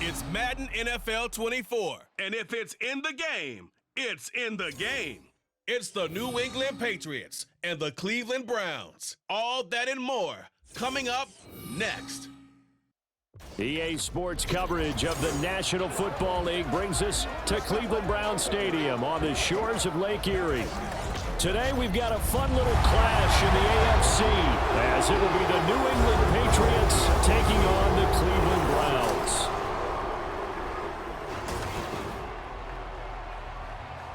It's Madden NFL 24. And if it's in the game, it's in the game. It's the New England Patriots and the Cleveland Browns. All that and more coming up next. EA Sports coverage of the National Football League brings us to Cleveland Browns Stadium on the shores of Lake Erie. Today we've got a fun little clash in the AFC as it will be the New England Patriots taking on the Cleveland Browns.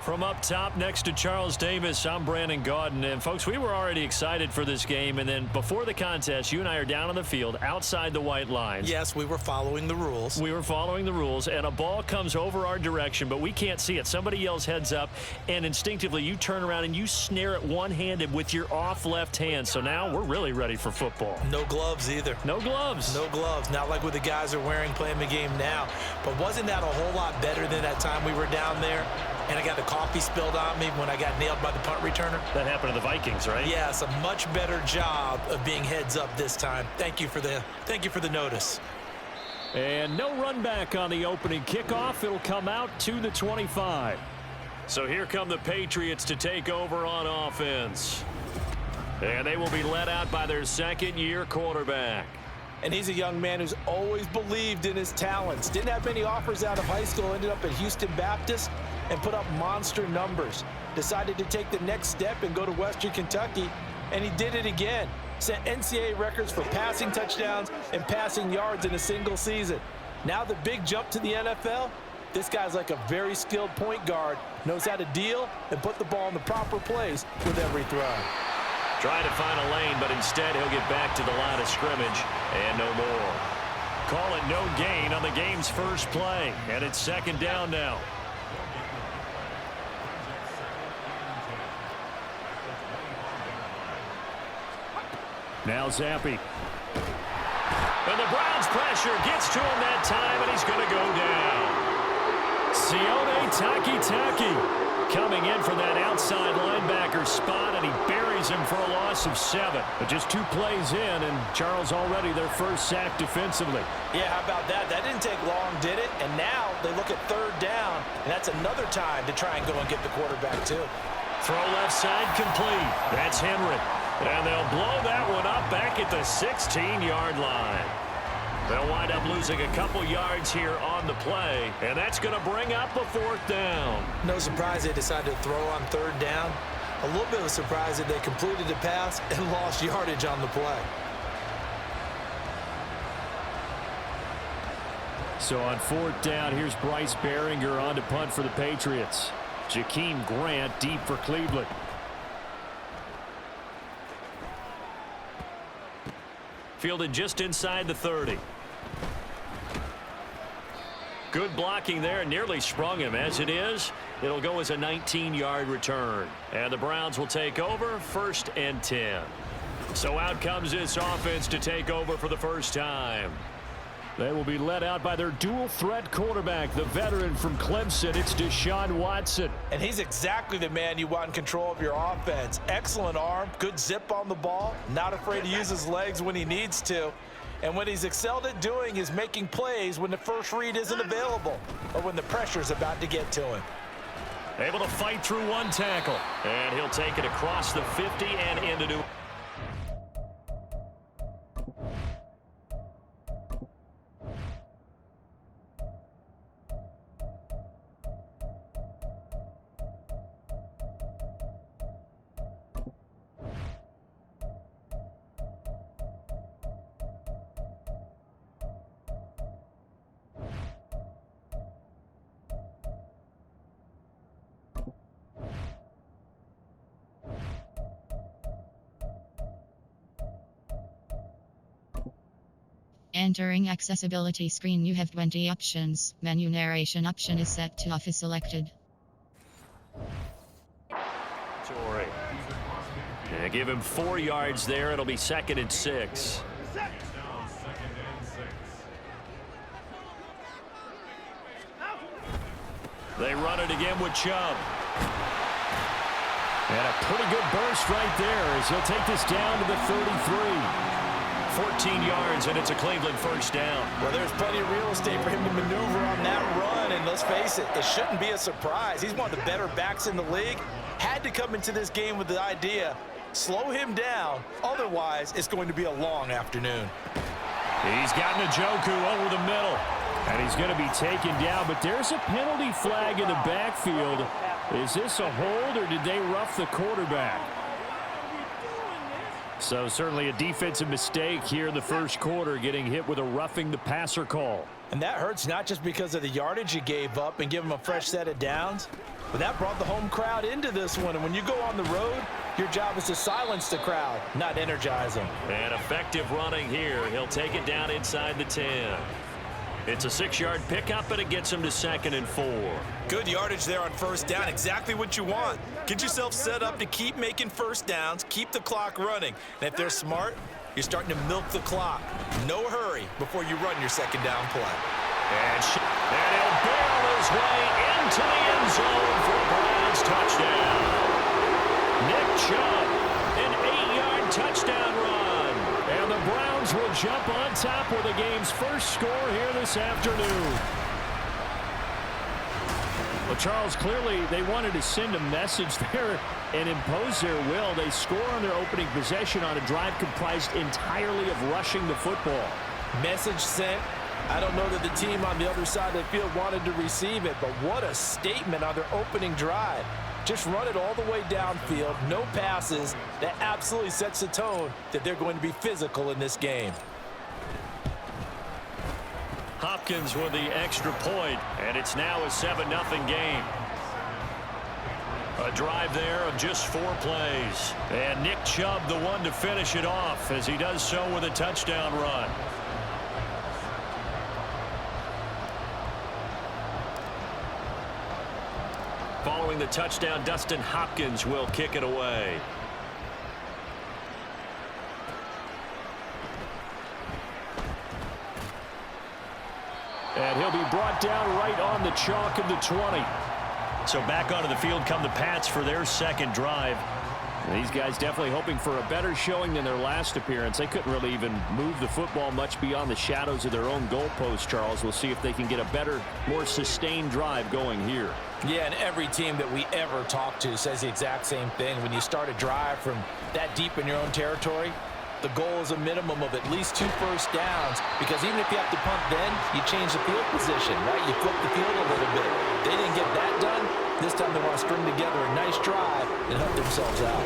From up top next to Charles Davis, I'm Brandon Gaudin. And folks, we were already excited for this game. And then before the contest, you and I are down on the field outside the white lines. Yes, we were following the rules. We were following the rules, and a ball comes over our direction, but we can't see it. Somebody yells heads up, and instinctively you turn around and you snare it one-handed with your off left hand. So now we're really ready for football. No gloves either. No gloves. No gloves. Not like what the guys are wearing playing the game now. But wasn't that a whole lot better than that time we were down there? And I got the coffee spilled on me when I got nailed by the punt returner. That happened to the Vikings, right? Yes, a much better job of being heads up this time. Thank you for the notice. And no run back on the opening kickoff. It'll come out to the 25. So here come the Patriots to take over on offense. And they will be led out by their second-year quarterback. And he's a young man who's always believed in his talents. Didn't have many offers out of high school, ended up at Houston Baptist and put up monster numbers. Decided to take the next step and go to Western Kentucky, and he did it again. Set NCAA records for passing touchdowns and passing yards in a single season. Now the big jump to the NFL, this guy's like a very skilled point guard, knows how to deal and put the ball in the proper place with every throw. Trying to find a lane, but instead he'll get back to the line of scrimmage and no more. Call it no gain on the game's first play, and it's second down now. Now Zappi. And the Browns pressure gets to him that time, and he's going to go down. Sione Takitaki coming in for that outside linebacker spot, and he buries him for a loss of 7. But just 2 plays in, and Charles already their first sack defensively. Yeah, how about that? That didn't take long, did it? And now they look at third down, and that's another time to try and go and get the quarterback too. Throw left side complete. That's Henry. And they'll blow that one up back at the 16-yard line. They'll wind up losing a couple yards here on the play, and that's going to bring up a 4th down. No surprise they decided to throw on third down. A little bit of a surprise that they completed the pass and lost yardage on the play. So on 4th down, here's Bryce Behringer on to punt for the Patriots. Jakeem Grant deep for Cleveland. Fielded just inside the 30. Good blocking there, nearly sprung him. As it is, it'll go as a 19-yard return. And the Browns will take over 1st and 10. So out comes this offense to take over for the first time. They will be led out by their dual-threat quarterback, the veteran from Clemson. It's Deshaun Watson. And he's exactly the man you want in control of your offense. Excellent arm, good zip on the ball, not afraid to use his legs when he needs to. And what he's excelled at doing is making plays when the first read isn't available or when the pressure's about to get to him. Able to fight through one tackle. And he'll take it across the 50 and into New. Entering accessibility screen, you have 20 options. Menu narration option is set to off is selected. Torrey. Yeah, give him 4 yards there. It'll be 2nd and 6. They run it again with Chubb. And a pretty good burst right there as he'll take this down to the 33. 14 yards, and it's a Cleveland first down. Well, there's plenty of real estate for him to maneuver on that run, and let's face it, it shouldn't be a surprise. He's one of the better backs in the league. Had to come into this game with the idea, slow him down, otherwise it's going to be a long afternoon. He's got Njoku over the middle, and he's going to be taken down, but there's a penalty flag in the backfield. Is this a hold, or did they rough the quarterback? So certainly a defensive mistake here in the first quarter, getting hit with a roughing the passer call. And that hurts not just because of the yardage you gave up and give him a fresh set of downs, but that brought the home crowd into this one. And when you go on the road, your job is to silence the crowd, not energize them. And effective running here. He'll take it down inside the 10. It's a 6-yard pickup, and it gets him to 2nd and 4. Good yardage there on first down. Exactly what you want. Get yourself set up to keep making first downs, keep the clock running. And if they're smart, you're starting to milk the clock. No hurry before you run your second down play. And he'll barrel his way into the end zone for a Browns touchdown. Nick Chubb, an 8-yard touchdown run. And the Browns will jump on top with the game's first score here this afternoon. Well, Charles, clearly they wanted to send a message there and impose their will. They score on their opening possession on a drive comprised entirely of rushing the football. Message sent. I don't know that the team on the other side of the field wanted to receive it, but what a statement on their opening drive. Just run it all the way downfield, no passes. That absolutely sets the tone that they're going to be physical in this game. Hopkins with the extra point, and it's now a 7-0 game. A drive there of just 4 plays. And Nick Chubb the one to finish it off as he does so with a touchdown run. Following the touchdown, Dustin Hopkins will kick it away. And he'll be brought down right on the chalk of the 20. So back onto the field come the Pats for their second drive. These guys definitely hoping for a better showing than their last appearance. They couldn't really even move the football much beyond the shadows of their own goalpost, Charles. We'll see if they can get a better, more sustained drive going here. Yeah, and every team that we ever talk to says the exact same thing. When you start a drive from that deep in your own territory, the goal is a minimum of at least 2 first downs, because even if you have to punt then, you change the field position, right? You flip the field a little bit. They didn't get that done. This time they want to string together a nice drive and help themselves out.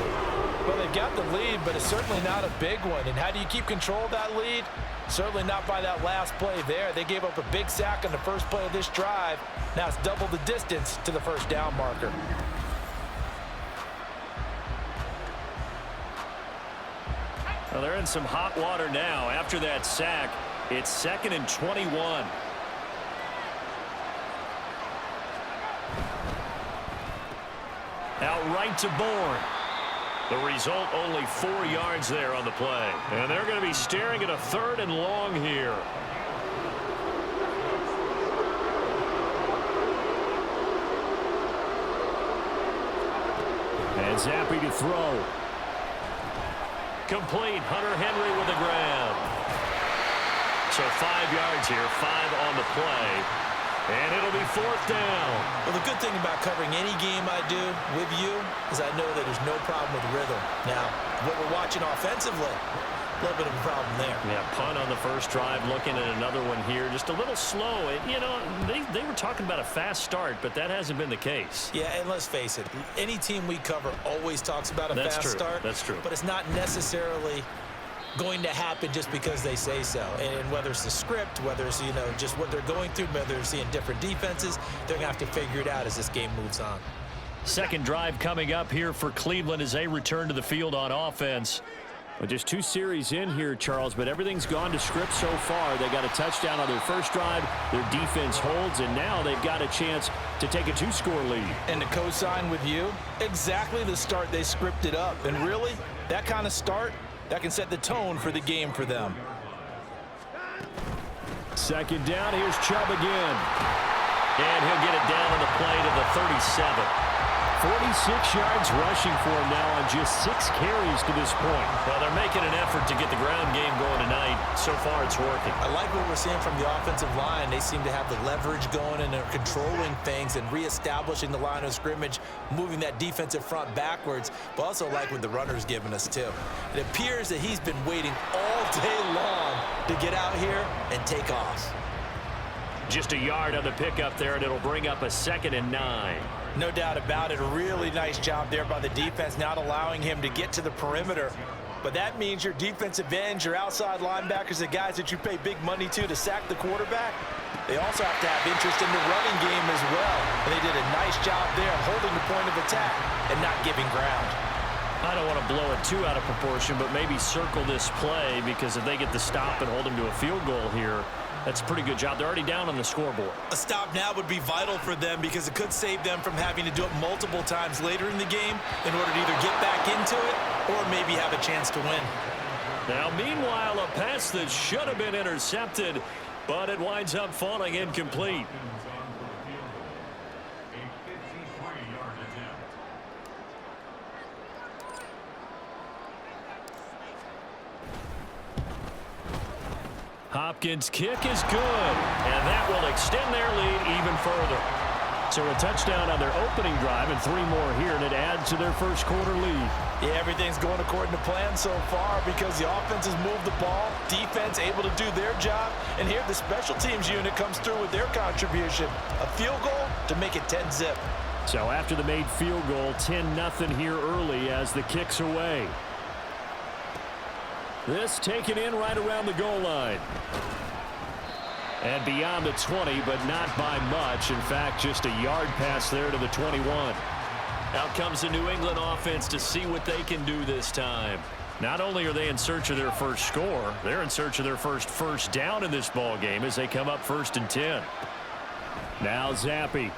Well, they've got the lead, but it's certainly not a big one. And how do you keep control of that lead? Certainly not by that last play there. They gave up a big sack on the first play of this drive. Now it's double the distance to the first down marker. Well, they're in some hot water now. After that sack, it's 2nd and 21. Out right to Bourne. The result, only 4 yards there on the play. And they're going to be staring at a 3rd and long here. And Zappi to throw. Complete. Hunter Henry with a grab. So 5 yards here, 5 on the play. And it'll be 4th down. Well, the good thing about covering any game I do with you is I know that there's no problem with rhythm. Now, what we're watching offensively, a little bit of a problem there. Yeah, punt on the first drive, looking at another one here. Just a little slow. You know, they were talking about a fast start, but that hasn't been the case. Yeah, and let's face it, any team we cover always talks about a fast start. That's true. But it's not necessarily going to happen just because they say so. And whether it's the script, whether it's, you know, just what they're going through, whether they're seeing different defenses, they're going to have to figure it out as this game moves on. Second drive coming up here for Cleveland as they return to the field on offense. Well, just 2 series in here, Charles, but everything's gone to script so far. They got a touchdown on their first drive. Their defense holds, and now they've got a chance to take a 2-score lead. And to co-sign with you, exactly the start they scripted up. And really, that kind of start, that can set the tone for the game for them. Second down, here's Chubb again. And he'll get it down on the play to the 37. 46 yards rushing for him now on just 6 carries to this point. Well, they're making an effort to get the ground game going tonight. So far, it's working. I like what we're seeing from the offensive line. They seem to have the leverage going, and they're controlling things and reestablishing the line of scrimmage, moving that defensive front backwards, but also like what the runner's giving us, too. It appears that he's been waiting all day long to get out here and take off. Just a yard on the pickup there, and it'll bring up a 2nd and 9. No doubt about it. A really nice job there by the defense, not allowing him to get to the perimeter. But that means your defensive ends, your outside linebackers, the guys that you pay big money to sack the quarterback, they also have to have interest in the running game as well. And they did a nice job there of holding the point of attack and not giving ground. I don't want to blow it too out of proportion, but maybe circle this play, because if they get the stop and hold them to a field goal here, that's a pretty good job. They're already down on the scoreboard. A stop now would be vital for them, because it could save them from having to do it multiple times later in the game in order to either get back into it or maybe have a chance to win. Now, meanwhile, a pass that should have been intercepted, but it winds up falling incomplete. Hopkins' kick is good, and that will extend their lead even further. So a touchdown on their opening drive and 3 more here, and it adds to their first quarter lead. Yeah, everything's going according to plan so far, because the offense has moved the ball, defense able to do their job, and here the special teams unit comes through with their contribution. A field goal to make it 10-zip. So after the made field goal, 10-0 here early as the kick's away. This taken in right around the goal line. And beyond the 20, but not by much. In fact, just a yard pass there to the 21. Out comes the New England offense to see what they can do this time. Not only are they in search of their first score, they're in search of their first down in this ball game as they come up 1st and 10. Now Zappi.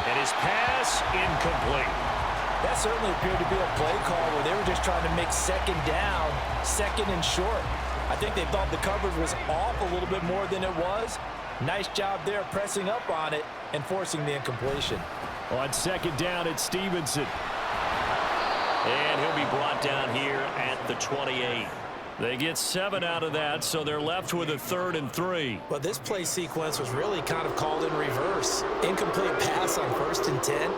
And his pass incomplete. That certainly appeared to be a play call where they were just trying to make 2nd down, 2nd and short. I think they thought the coverage was off a little bit more than it was. Nice job there pressing up on it and forcing the incompletion. On 2nd down, it's Stevenson. And he'll be brought down here at the 28. They get 7 out of that, so they're left with a 3rd and 3. But this play sequence was really kind of called in reverse. Incomplete pass on 1st and 10.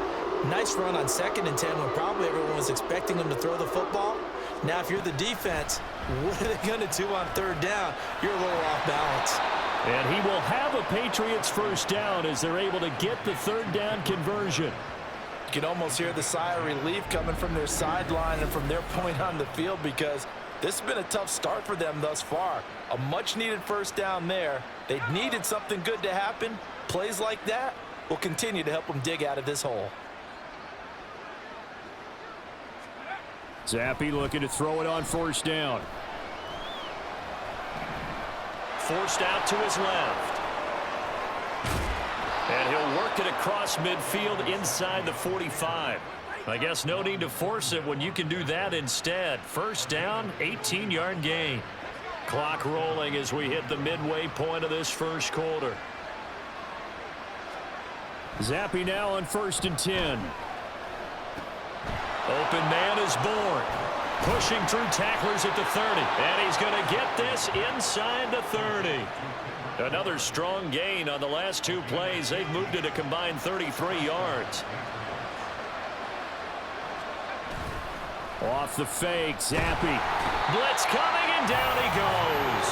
Nice run on 2nd and 10 when probably everyone was expecting them to throw the football. Now, if you're the defense, what are they going to do on 3rd down? You're a little off balance. And he will have a Patriots first down as they're able to get the 3rd down conversion. You can almost hear the sigh of relief coming from their sideline and from their point on the field, because this has been a tough start for them thus far. A much-needed first down there. They needed something good to happen. Plays like that will continue to help them dig out of this hole. Zappi looking to throw it on 1st down. Forced out to his left. And he'll work it across midfield inside the 45. I guess no need to force it when you can do that instead. 1st down, 18-yard gain. Clock rolling as we hit the midway point of this first quarter. Zappi now on 1st and 10. Open man is born. Pushing through tacklers at the 30. And he's going to get this inside the 30. Another strong gain on the last 2 plays. They've moved it a combined 33 yards. Off the fake, Zappi. Blitz coming, and down he goes.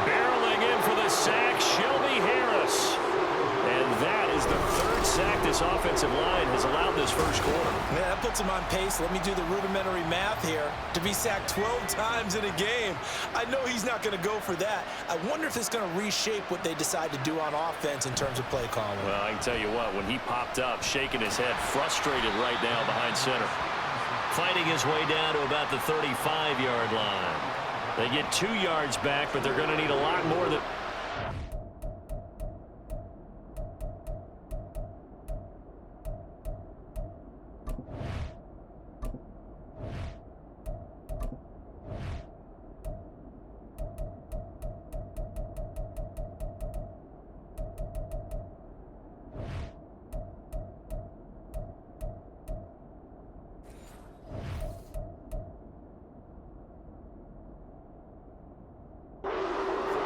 Barreling in for the sack, Shelby Harris. And that is the 3rd sack this offensive line has allowed this first quarter. Yeah, that puts him on pace. Let me do the rudimentary math here. To be sacked 12 times in a game, I know he's not going to go for that. I wonder if it's going to reshape what they decide to do on offense in terms of play calling. Well, I can tell you what, when he popped up, shaking his head, frustrated right now behind center. Fighting his way down to about the 35-yard line. They get 2 yards back, but they're going to need a lot more than...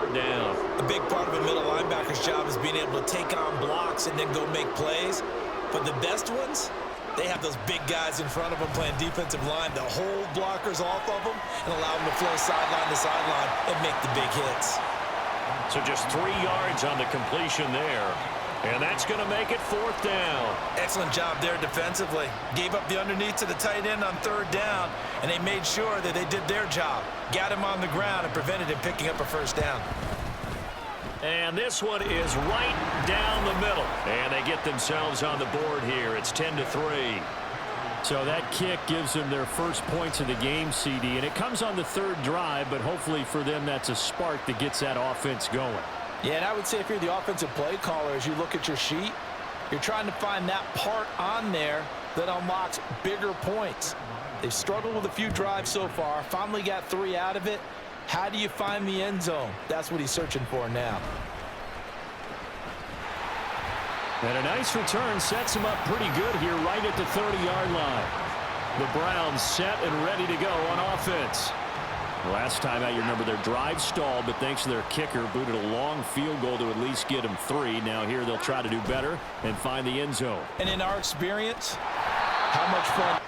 third down. A big part of a middle linebacker's job is being able to take on blocks and then go make plays. But the best ones, they have those big guys in front of them playing defensive line to hold blockers off of them and allow them to flow sideline to sideline and make the big hits. So just 3 yards on the completion there. And that's going to make it fourth down. Excellent job there defensively. Gave up the underneath to the tight end on third down, and they made sure that they did their job. Got him on the ground and prevented him picking up a first down. And this one is right down the middle. And they get themselves on the board here. It's 10-3. So that kick gives them their first points of the game, CD. And it comes on the third drive, but hopefully for them that's a spark that gets that offense going. Yeah, and I would say if you're the offensive play caller, as you look at your sheet, you're trying to find that part on there that unlocks bigger points. They've struggled with a few drives so far, finally got 3 out of it. How do you find the end zone? That's what he's searching for now. And a nice return sets him up pretty good here right at the 30-yard line. The Browns set and ready to go on offense. Last time out, you remember their drive stalled, but thanks to their kicker, booted a long field goal to at least get them 3. Now here they'll try to do better and find the end zone. And in our experience, how much fun.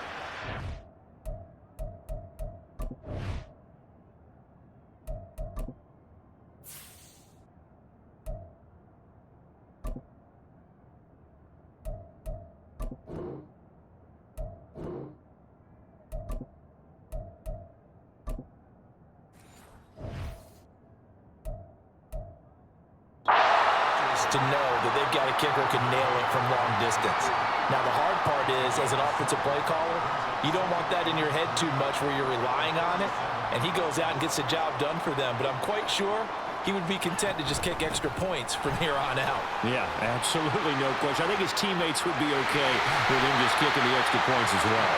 To know that they've got a kicker who can nail it from long distance. Now, the hard part is, as an offensive play caller, you don't want that in your head too much where you're relying on it, and he goes out and gets the job done for them. But I'm quite sure he would be content to just kick extra points from here on out. Yeah, absolutely no question. I think his teammates would be okay with him just kicking the extra points as well.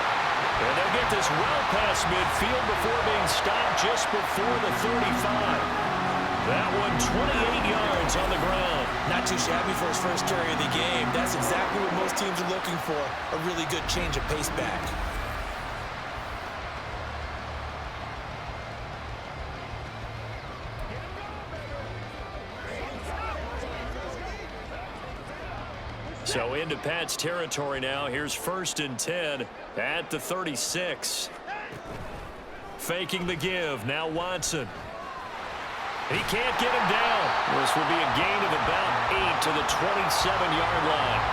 And they'll get this well past midfield before being stopped just before the 35. That one 28 yards on the ground. Not too shabby for his first carry of the game. That's exactly what most teams are looking for, a really good change of pace back. So into Pat's territory now. Here's 1st and 10 at the 36. Faking the give. Now Watson. He can't get him down. This will be a gain of about 8 to the 27-yard line.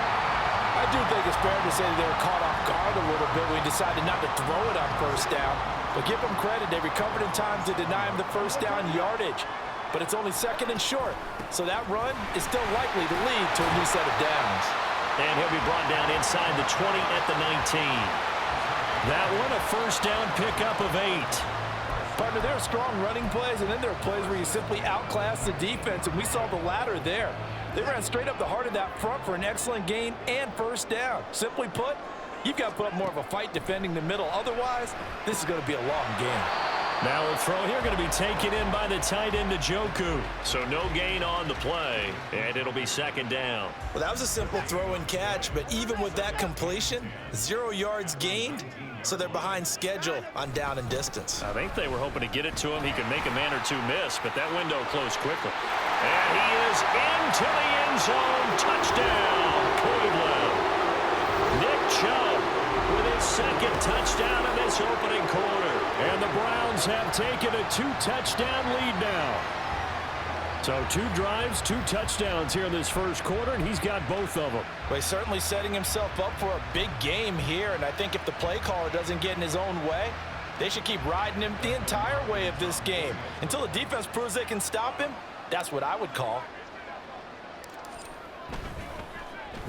I do think it's fair to say they were caught off guard a little bit when he decided not to throw it on first down. But give them credit. They recovered in time to deny him the first down yardage. But it's only 2nd and short. So that run is still likely to lead to a new set of downs. And he'll be brought down inside the 20 at the 19. That one a first down pickup of 8. Partner, there are strong running plays, and then there are plays where you simply outclass the defense, and we saw the latter there. They ran straight up the heart of that front for an excellent gain and first down. Simply put, you've got to put up more of a fight defending the middle. Otherwise, this is going to be a long game. Now a throw here going to be taken in by the tight end Njoku. So no gain on the play, and it'll be 2nd down. Well, that was a simple throw and catch, but even with that completion, 0 yards gained. So they're behind schedule on down and distance. I think they were hoping to get it to him. He could make a man or two miss, but that window closed quickly. And he is into the end zone. Touchdown, Cleveland. Nick Chubb with his 2nd touchdown in this opening quarter. And the Browns have taken a 2-touchdown lead now. So 2 drives, 2 touchdowns here in this first quarter, and he's got both of them. Well, he's certainly setting himself up for a big game here, and I think if the play caller doesn't get in his own way, they should keep riding him the entire way of this game. Until the defense proves they can stop him, that's what I would call.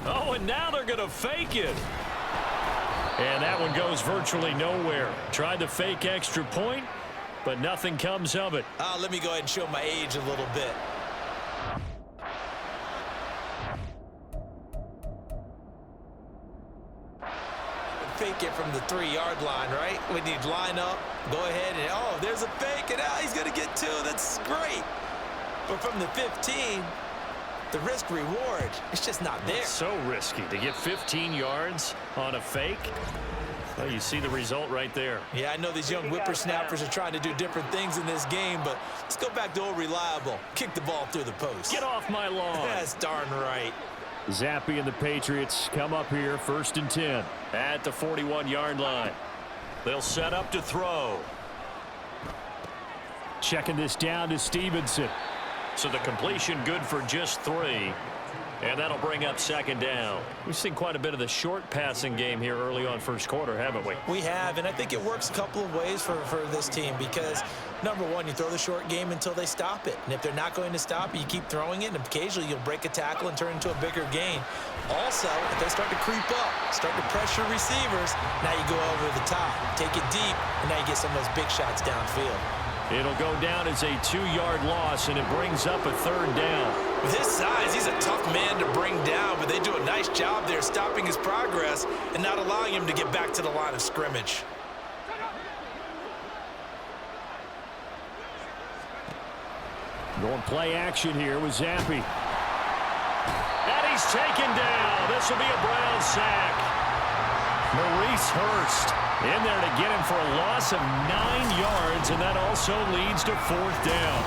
Oh, and now they're going to fake it. And that one goes virtually nowhere. Tried to fake extra point, but nothing comes of it. Let me go ahead and show my age a little bit. Fake it from the 3-yard line, right? When you line up, go ahead and, oh, there's a fake, and he's going to get 2. That's great. But from the 15, the risk reward, it's just not there. It's so risky to get 15 yards on a fake. Well, you see the result right there. Yeah, I know these young whippersnappers are trying to do different things in this game, but let's go back to old reliable. Kick the ball through the post. Get off my lawn. That's darn right. Zappe and the Patriots come up here 1st and 10. At the 41-yard line. They'll set up to throw. Checking this down to Stevenson. So the completion good for just 3. And that'll bring up 2nd down. We've seen quite a bit of the short passing game here early on first quarter, haven't we? We have, and I think it works a couple of ways for this team because, number one, you throw the short game until they stop it. And if they're not going to stop it, you keep throwing it, and occasionally you'll break a tackle and turn it into a bigger gain. Also, if they start to creep up, start to pressure receivers, now you go over the top, take it deep, and now you get some of those big shots downfield. It'll go down as a 2-yard loss, and it brings up a 3rd down. With his size, he's a tough man to bring down, but they do a nice job there stopping his progress and not allowing him to get back to the line of scrimmage. Going play action here with Zappe. And he's taken down. This will be a Brown sack. Maurice Hurst in there to get him for a loss of 9 yards, and that also leads to 4th down.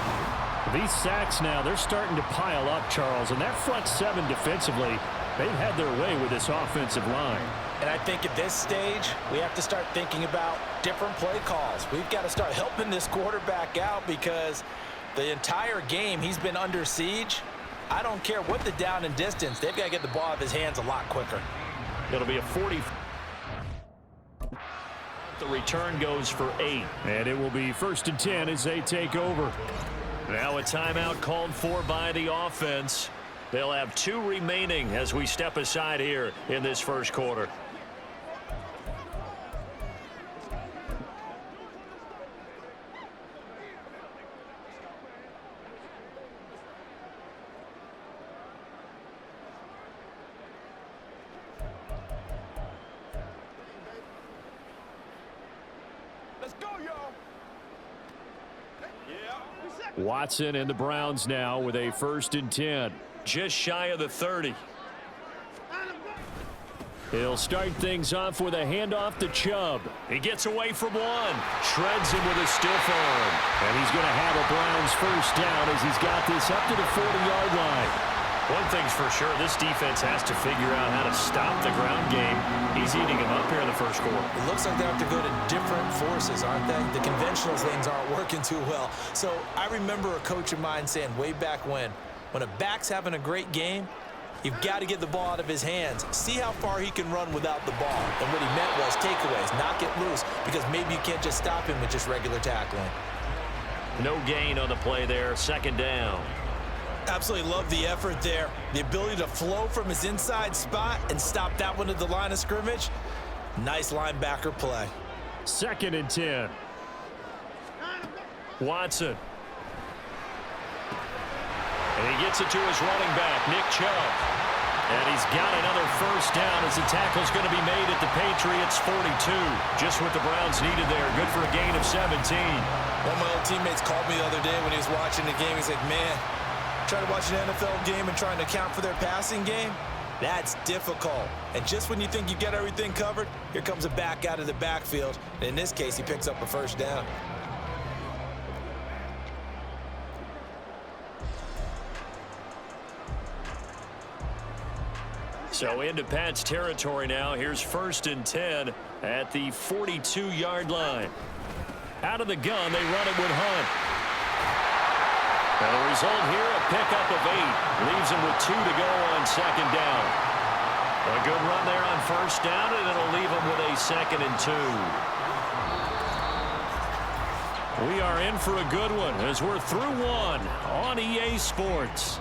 These sacks now, they're starting to pile up, Charles, and that front 7 defensively, they've had their way with this offensive line. And I think at this stage, we have to start thinking about different play calls. We've got to start helping this quarterback out because the entire game he's been under siege. I don't care what the down and distance, they've got to get the ball out of his hands a lot quicker. It'll be a 40. The return goes for 8. And it will be 1st and 10 as they take over. Now a timeout called for by the offense. They'll have 2 remaining as we step aside here in this first quarter. Watson and the Browns now with a 1st and 10. Just shy of the 30. He'll start things off with a handoff to Chubb. He gets away from one. Shreds him with a stiff arm. And he's going to have a Browns 1st down as he's got this up to the 40-yard line. One thing's for sure, this defense has to figure out how to stop the ground game. He's eating him up here in the first quarter. It looks like they have to go to different forces, aren't they? The conventional things aren't working too well. So I remember a coach of mine saying way back when a back's having a great game, you've got to get the ball out of his hands. See how far he can run without the ball. And what he meant was takeaways, knock it loose, because maybe you can't just stop him with just regular tackling. No gain on the play there, 2nd down. Absolutely love the effort there. The ability to flow from his inside spot and stop that one at the line of scrimmage. Nice linebacker play. 2nd and 10. Watson. And he gets it to his running back, Nick Chubb. And he's got another 1st down as the tackle's going to be made at the Patriots 42. Just what the Browns needed there. Good for a gain of 17. One of my old teammates called me the other day when he was watching the game. He's like, man, trying to watch an NFL game and trying to account for their passing game, that's difficult. And just when you think you get everything covered, here comes a back out of the backfield. And in this case, he picks up a 1st down. So into Pat's territory now. Here's 1st and 10 at the 42-yard line. Out of the gun, they run it with Hunt. And the result here, a pickup of 8. Leaves him with 2 to go on 2nd down. A good run there on 1st down, and it'll leave him with a 2nd and 2. We are in for a good one as we're through one on EA Sports.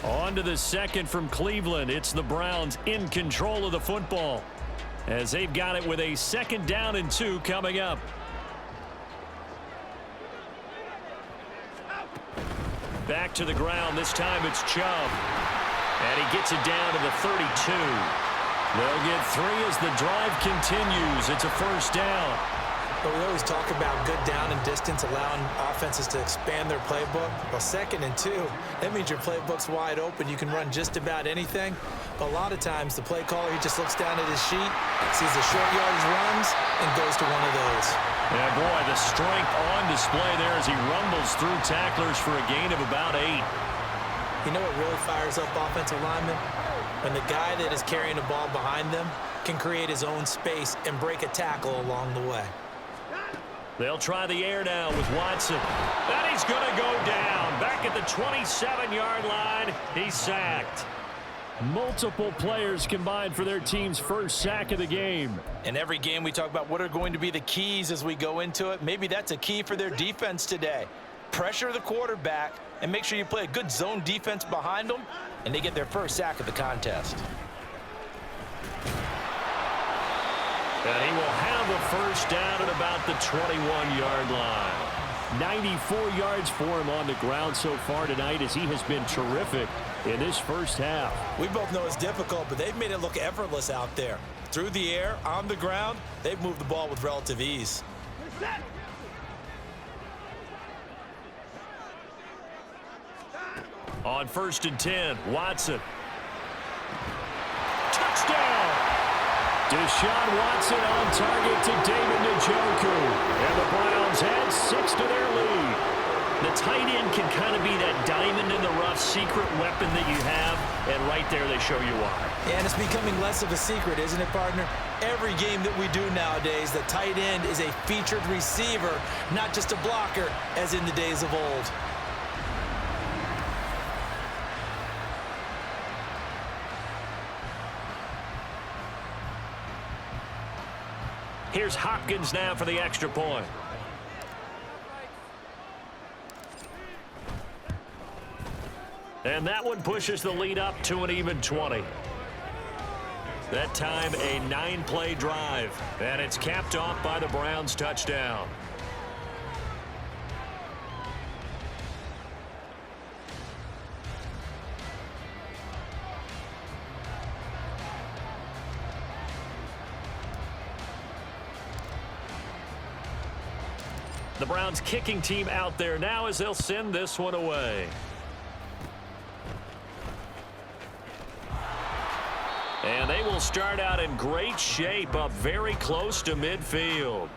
On to the 2nd from Cleveland. It's the Browns in control of the football as they've got it with a 2nd down and 2 coming up. Back to the ground. This time it's Chubb. And he gets it down to the 32. They'll get 3 as the drive continues. It's a 1st down. But we always talk about good down and distance, allowing offenses to expand their playbook. Well, 2nd and 2, that means your playbook's wide open. You can run just about anything. But a lot of times, the play caller, he just looks down at his sheet, sees the short yardage runs, and goes to one of those. Yeah, boy, the strength on display there as he rumbles through tacklers for a gain of about 8. You know what really fires up offensive linemen? When the guy that is carrying the ball behind them can create his own space and break a tackle along the way. They'll try the air now with Watson. And he's going to go down. Back at the 27-yard line, he's sacked. Multiple players combined for their team's first sack of the game. In every game, we talk about what are going to be the keys as we go into it. Maybe that's a key for their defense today. Pressure the quarterback and make sure you play a good zone defense behind them, and they get their first sack of the contest. And he will have a first down at about the 21-yard line. 94 yards for him on the ground so far tonight as he has been terrific in this first half. We both know it's difficult, but they've made it look effortless out there. Through the air, on the ground, they've moved the ball with relative ease. On 1st and 10, Watson. Touchdown! Deshaun Watson on target to David Njoku. And the Browns add 6 to their lead. The tight end can kind of be that diamond in the rough secret weapon that you have, and right there they show you why. And it's becoming less of a secret, isn't it, partner? Every game that we do nowadays, the tight end is a featured receiver, not just a blocker, as in the days of old. Here's Hopkins now for the extra point. And that one pushes the lead up to an even 20. That time a 9-play drive. And it's capped off by the Browns touchdown. The Browns kicking team out there now as they'll send this one away. And they will start out in great shape, up very close to midfield.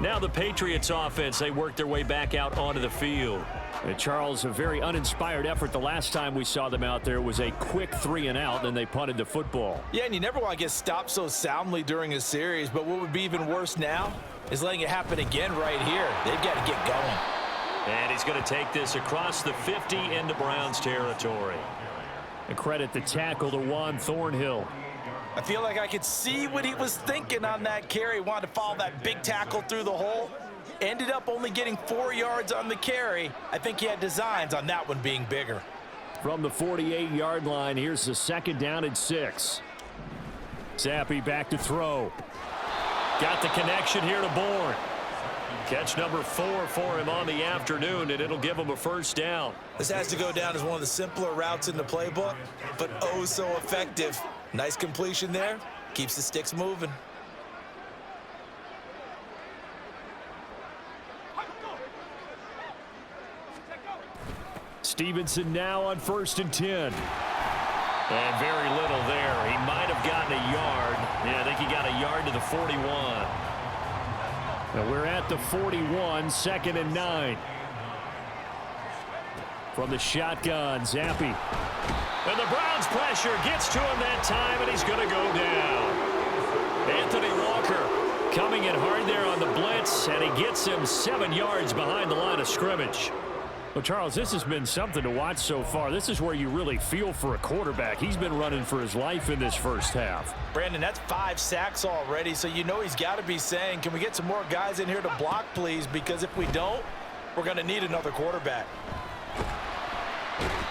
Now the Patriots offense, they work their way back out onto the field. And Charles, a very uninspired effort. The last time we saw them out there was a quick 3 and out, and they punted the football. Yeah, and you never want to get stopped so soundly during a series, but what would be even worse now is letting it happen again right here. They've got to get going. And he's going to take this across the 50 into Browns territory. And credit the tackle to Juan Thornhill. I feel like I could see what he was thinking on that carry. Wanted to follow that big tackle through the hole. Ended up only getting 4 yards on the carry. I think he had designs on that one being bigger. From the 48-yard line, here's the 2nd down and 6. Zappi back to throw. Got the connection here to Bourne. Catch number 4 for him on the afternoon, and it'll give him a first down. This has to go down as one of the simpler routes in the playbook, but oh so effective. Nice completion there. Keeps the sticks moving. Stevenson now on 1st and 10. And very little there. He might have gotten a yard. Yeah, I think he got a yard to the 41. Now we're at the 41, 2nd and 9. From the shotgun, Zappi. And the Browns pressure gets to him that time, and he's going to go down. Anthony Walker coming in hard there on the blitz, and he gets him 7 yards behind the line of scrimmage. Well, Charles, this has been something to watch so far. This is where you really feel for a quarterback. He's been running for his life in this first half. Brandon, that's 5 sacks already, so you know he's got to be saying, can we get some more guys in here to block, please? Because if we don't, we're going to need another quarterback.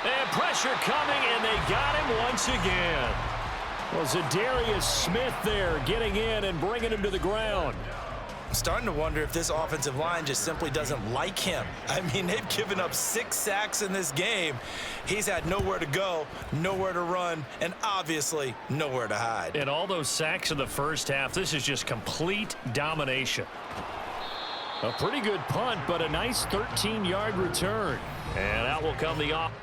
And pressure coming, and they got him once again. Well, Zadarius Smith there getting in and bringing him to the ground. I'm starting to wonder if this offensive line just simply doesn't like him. I mean, they've given up 6 sacks in this game. He's had nowhere to go, nowhere to run, and obviously nowhere to hide. And all those sacks in the first half, this is just complete domination. A pretty good punt, but a nice 13-yard return. And out will come the off.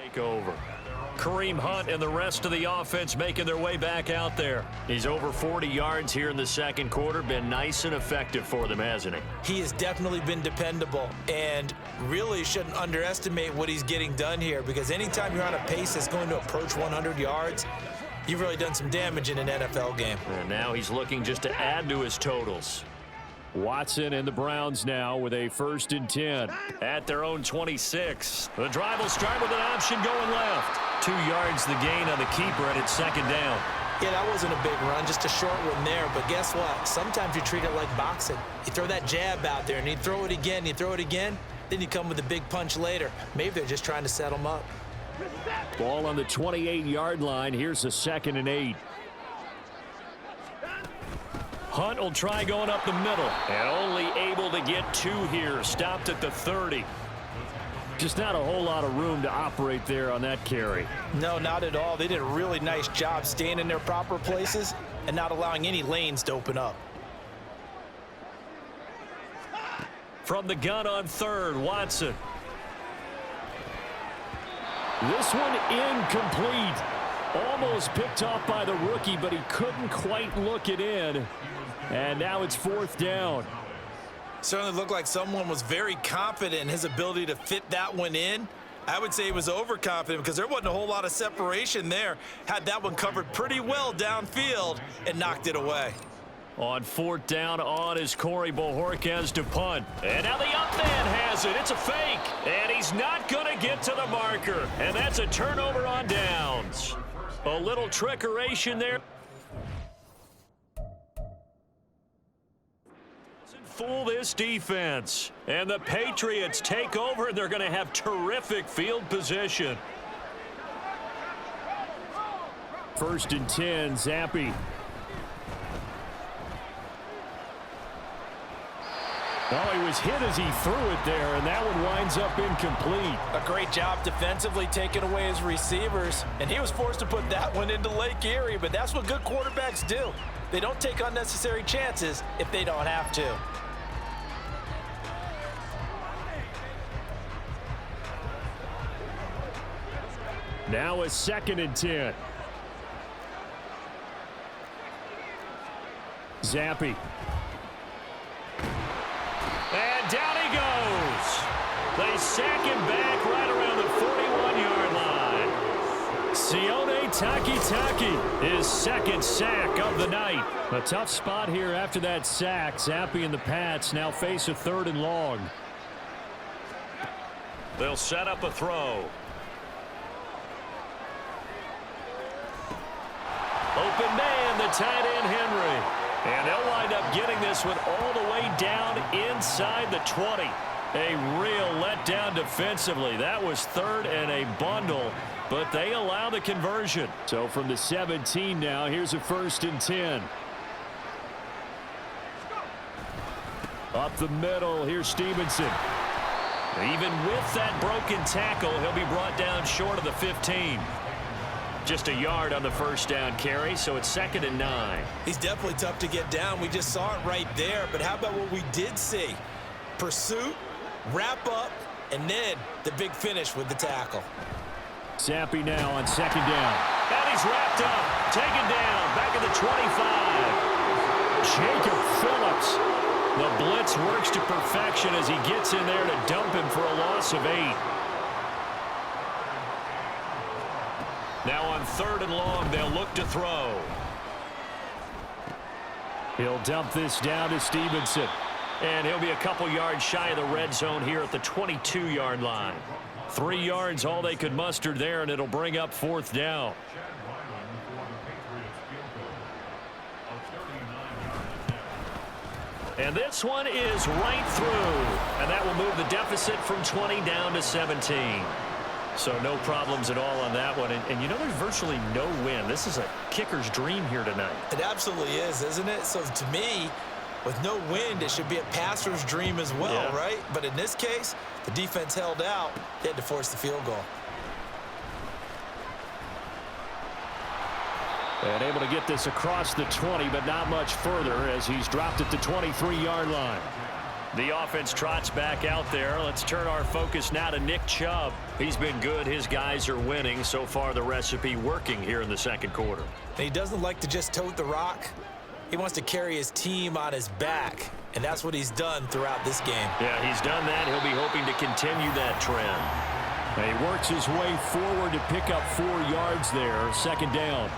Take over. Kareem Hunt and the rest of the offense making their way back out there. He's over 40 yards here in the second quarter. Been nice and effective for them, hasn't he? He has definitely been dependable, and really shouldn't underestimate what he's getting done here, because anytime you're on a pace that's going to approach 100 yards, you've really done some damage in an NFL game. And now he's looking just to add to his totals. Watson and the Browns now with a 1st and 10. At their own 26. The drive will start with an option going left. 2 yards the gain on the keeper, and it's second down. Yeah, that wasn't a big run, just a short one there. But guess what? Sometimes you treat it like boxing. You throw that jab out there, and you throw it again, then you come with a big punch later. Maybe they're just trying to set them up. Ball on the 28-yard line. Here's a 2nd and 8. Hunt will try going up the middle, and only able to get 2 here. Stopped at the 30. Just not a whole lot of room to operate there on that carry. No, not at all. They did a really nice job staying in their proper places and not allowing any lanes to open up. From the gun on 3rd, Watson. This one incomplete. Almost picked off by the rookie, but he couldn't quite look it in. And now it's 4th down. Certainly looked like someone was very confident in his ability to fit that one in. I would say he was overconfident because there wasn't a whole lot of separation there. Had that one covered pretty well downfield and knocked it away. On 4th down on is Corey Bojorquez to punt. And now the up man has it. It's a fake. And he's not going to get to the marker. And that's a turnover on downs. A little trickeration there. Doesn't fool this defense. And the Patriots take over, and they're going to have terrific field position. 1st and 10, Zampi. Well, he was hit as he threw it there, and that one winds up incomplete. A great job defensively taking away his receivers, and he was forced to put that one into Lake Erie, but that's what good quarterbacks do. They don't take unnecessary chances if they don't have to. Now a 2nd and 10. Zampi. And down he goes. They sack him back right around the 41-yard line. Sione Takitaki, his 2nd sack of the night. A tough spot here after that sack. Zampi and the Pats now face a 3rd and long. They'll set up a throw. Open man, the tight end Henry. And they'll wind up getting this one all the way down inside the 20. A real letdown defensively. That was 3rd and a bundle, but they allow the conversion. So from the 17 now, here's a 1st and 10. Up the middle, here's Stevenson. Even with that broken tackle, he'll be brought down short of the 15. Just a yard on the 1st down carry, so it's 2nd and 9. He's definitely tough to get down. We just saw it right there, but how about what we did see? Pursuit, wrap up, and then the big finish with the tackle. Zampi now on 2nd down. And he's wrapped up, taken down, back at the 25. Jacob Phillips. The blitz works to perfection as he gets in there to dump him for a loss of 8. Now on 3rd and long, they'll look to throw. He'll dump this down to Stevenson. And he'll be a couple yards shy of the red zone here at the 22-yard line. 3 yards, all they could muster there, and it'll bring up 4th down. And this one is right through. And that will move the deficit from 20 down to 17. So no problems at all on that one. And you know, there's virtually no wind. This is a kicker's dream here tonight. It absolutely is, isn't it? So to me, with no wind, it should be a passer's dream as well, right? But in this case, the defense held out. They had to force the field goal. And able to get this across the 20, but not much further as he's dropped at the 23-yard line. The offense trots back out there. Let's turn our focus now to Nick Chubb. He's been good. His guys are winning. So far, the recipe working here in the second quarter. And he doesn't like to just tote the rock. He wants to carry his team on his back, and that's what he's done throughout this game. Yeah, he's done that. He'll be hoping to continue that trend. And he works his way forward to pick up 4 yards there, second down.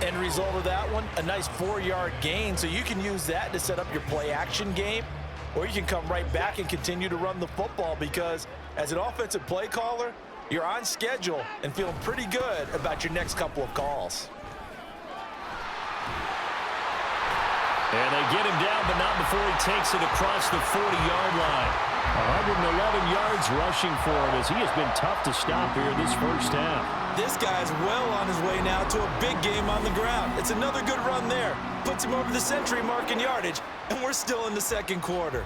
End result of that one, a nice 4-yard gain, so you can use that to set up your play-action game, or you can come right back and continue to run the football because as an offensive play caller, you're on schedule and feeling pretty good about your next couple of calls. And they get him down, but not before he takes it across the 40-yard line. 111 yards rushing for him as he has been tough to stop here this first half. This guy's well on his way now to a big game on the ground. It's another good run there. Puts him over the century mark in yardage, and we're still in the second quarter.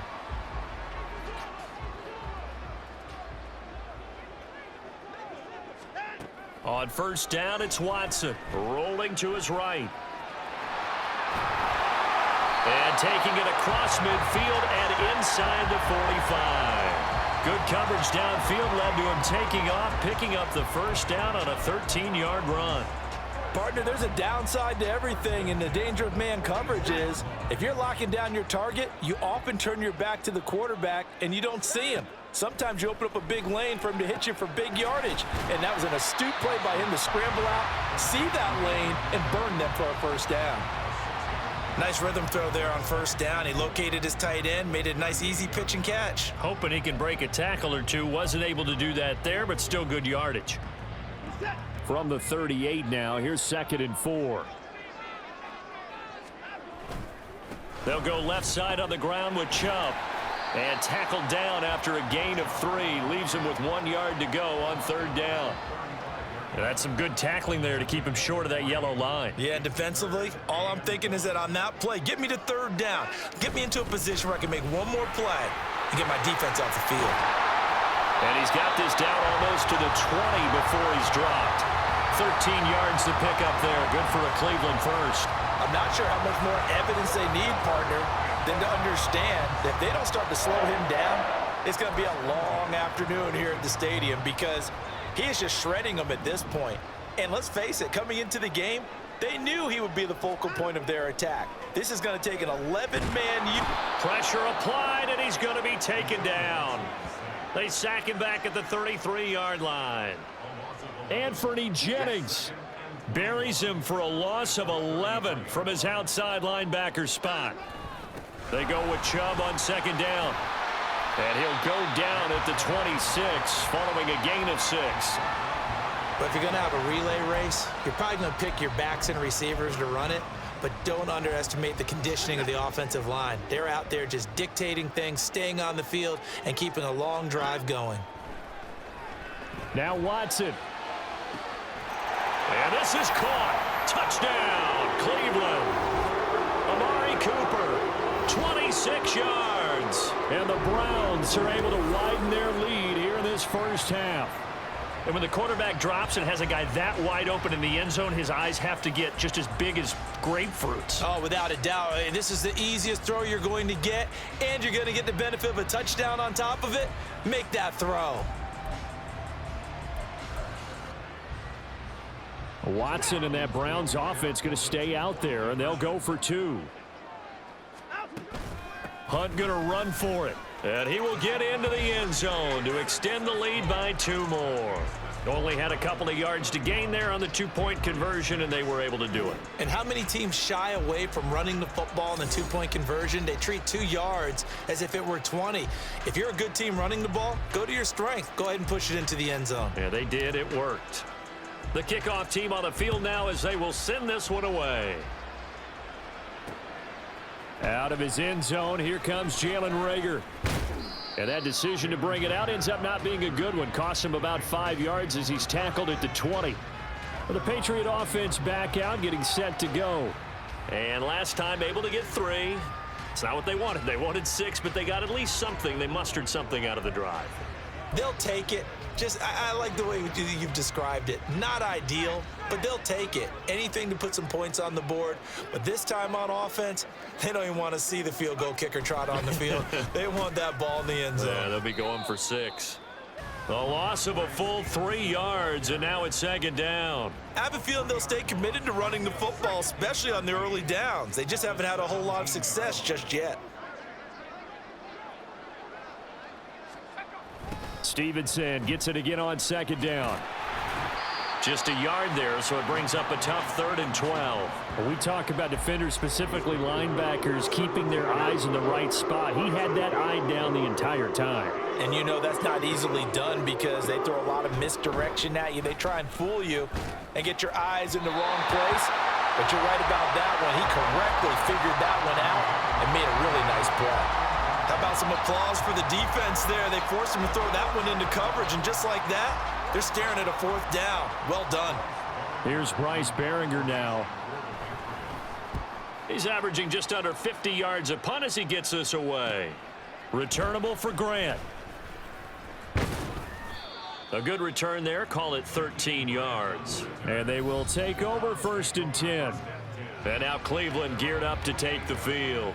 On first down, it's Watson rolling to his right. And taking it across midfield and inside the 45. Good coverage downfield led to him taking off, picking up the first down on a 13-yard run. Partner, there's a downside to everything, and the danger of man coverage is if you're locking down your target, you often turn your back to the quarterback and you don't see him. Sometimes you open up a big lane for him to hit you for big yardage, and that was an astute play by him to scramble out, see that lane, and burn them for a first down. Nice rhythm throw there on first down. He located his tight end, made it a nice easy pitch and catch. Hoping he can break a tackle or two. Wasn't able to do that there, but still good yardage. From the 38 now, here's 2nd and 4. They'll go left side on the ground with Chubb. And tackled down after a gain of 3. Leaves him with 1 yard to go on third down. And that's some good tackling there to keep him short of that yellow line. Yeah, and defensively, all I'm thinking is that on that play, get me to third down. Get me into a position where I can make one more play and get my defense off the field. And he's got this down almost to the 20 before he's dropped. 13 yards to pick up there. Good for a Cleveland first. I'm not sure how much more evidence they need, partner, than to understand that if they don't start to slow him down, it's going to be a long afternoon here at the stadium because he is just shredding them at this point. And let's face it, coming into the game, they knew he would be the focal point of their attack. This is going to take an 11-man unit. Pressure applied, and he's going to be taken down. They sack him back at the 33-yard line. Anthony Jennings buries him for a loss of 11 from his outside linebacker spot. They go with Chubb on second down. And he'll go down at the 26 following a gain of 6. But if you're going to have a relay race, you're probably going to pick your backs and receivers to run it, but don't underestimate the conditioning of the offensive line. They're out there just dictating things, staying on the field, and keeping a long drive going. Now Watson. And this is caught. Touchdown, Cleveland. Amari Cooper, 26 yards. And the Browns are able to widen their lead here in this first half. And when the quarterback drops and has a guy that wide open in the end zone, his eyes have to get just as big as grapefruits. Oh, without a doubt. This is the easiest throw you're going to get, and you're going to get the benefit of a touchdown on top of it. Make that throw. Watson and that Browns offense going to stay out there, and they'll go for 2. Hunt going to run for it. And he will get into the end zone to extend the lead by 2 more. Only had a couple of yards to gain there on the 2-point conversion, and they were able to do it. And how many teams shy away from running the football in the 2-point conversion? They treat 2 yards as if it were 20. If you're a good team running the ball, go to your strength. Go ahead and push it into the end zone. Yeah, they did. It worked. The kickoff team on the field now as they will send this one away. Out of his end zone, here comes Jalen Reagor. And that decision to bring it out ends up not being a good one. Costs him about 5 yards as he's tackled at the 20. But the Patriot offense back out, getting set to go. And last time able to get 3. It's not what they wanted. They wanted 6, but they got at least something. They mustered something out of the drive. They'll take it. I like the way you've described it. Not ideal, but they'll take it. Anything to put some points on the board. But this time on offense, they don't even want to see the field goal kicker trot on the field. They want that ball in the end zone. Yeah, they'll be going for 6. A loss of a full 3 yards, and now it's second down. I have a feeling they'll stay committed to running the football, especially on the early downs. They just haven't had a whole lot of success just yet. Stevenson gets it again on second down. Just a yard there, so it brings up a tough 3rd and 12. When we talk about defenders, specifically linebackers, keeping their eyes in the right spot. He had that eye down the entire time. And you know that's not easily done because they throw a lot of misdirection at you. They try and fool you and get your eyes in the wrong place. But you're right about that one. He correctly figured that one out and made a really nice play. How about some applause for the defense there? They forced him to throw that one into coverage, and just like that, they're staring at a 4th down. Well done. Here's Bryce Behringer now. He's averaging just under 50 yards a punt as he gets this away. Returnable for Grant. A good return there. Call it 13 yards. And they will take over 1st and 10. And now Cleveland geared up to take the field.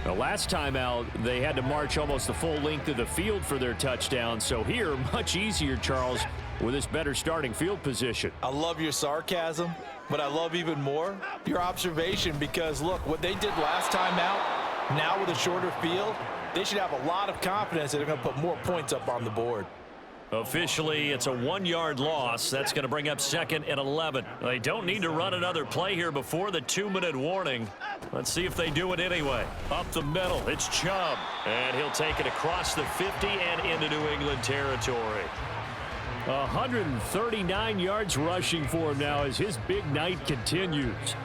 The last time out, they had to march almost the full length of the field for their touchdown. So here, much easier, Charles, with this better starting field position. I love your sarcasm, but I love even more your observation because, look, what they did last time out, now with a shorter field, they should have a lot of confidence that they're going to put more points up on the board. Officially, it's a 1-yard loss. That's going to bring up 2nd and 11. They don't need to run another play here before the 2-minute warning. Let's see if they do it anyway. Up the middle, it's Chubb. And he'll take it across the 50 and into New England territory. 139 yards rushing for him now as his big night continues.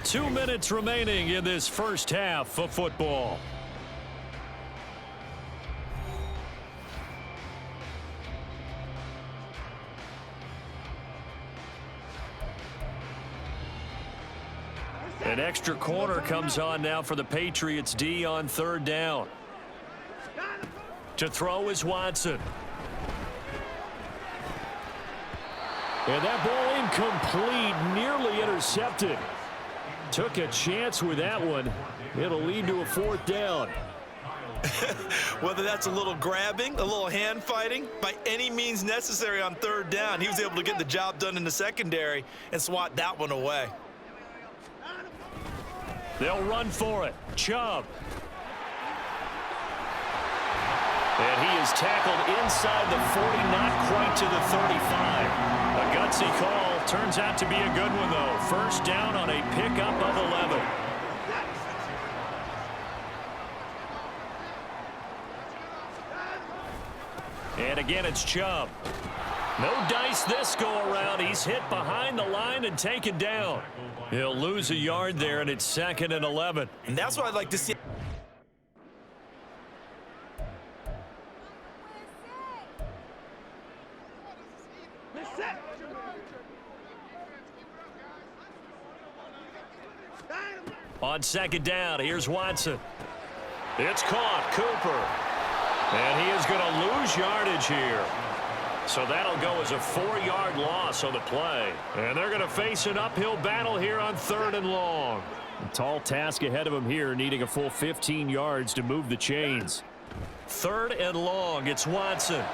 2 minutes remaining in this first half of football. An extra corner comes on now for the Patriots D on 3rd down. To throw is Watson. And that ball incomplete, nearly intercepted. Took a chance with that one. It'll lead to a 4th down. Whether that's a little grabbing, a little hand fighting, by any means necessary on 3rd down, he was able to get the job done in the secondary and swat that one away. They'll run for it. Chubb. And he is tackled inside the 40, not quite to the 35. A gutsy call. Turns out to be a good one, though. 1st down on a pickup of 11. And again, it's Chubb. No dice this go-around. He's hit behind the line and taken down. He'll lose a yard there, and it's 2nd and 11. And that's what I'd like to see. On 2nd down, here's Watson. It's caught. Cooper. And he is going to lose yardage here. So that'll go as a 4-yard loss on the play. And they're going to face an uphill battle here on 3rd and long. A tall task ahead of him here, needing a full 15 yards to move the chains. 3rd and long, it's Watson.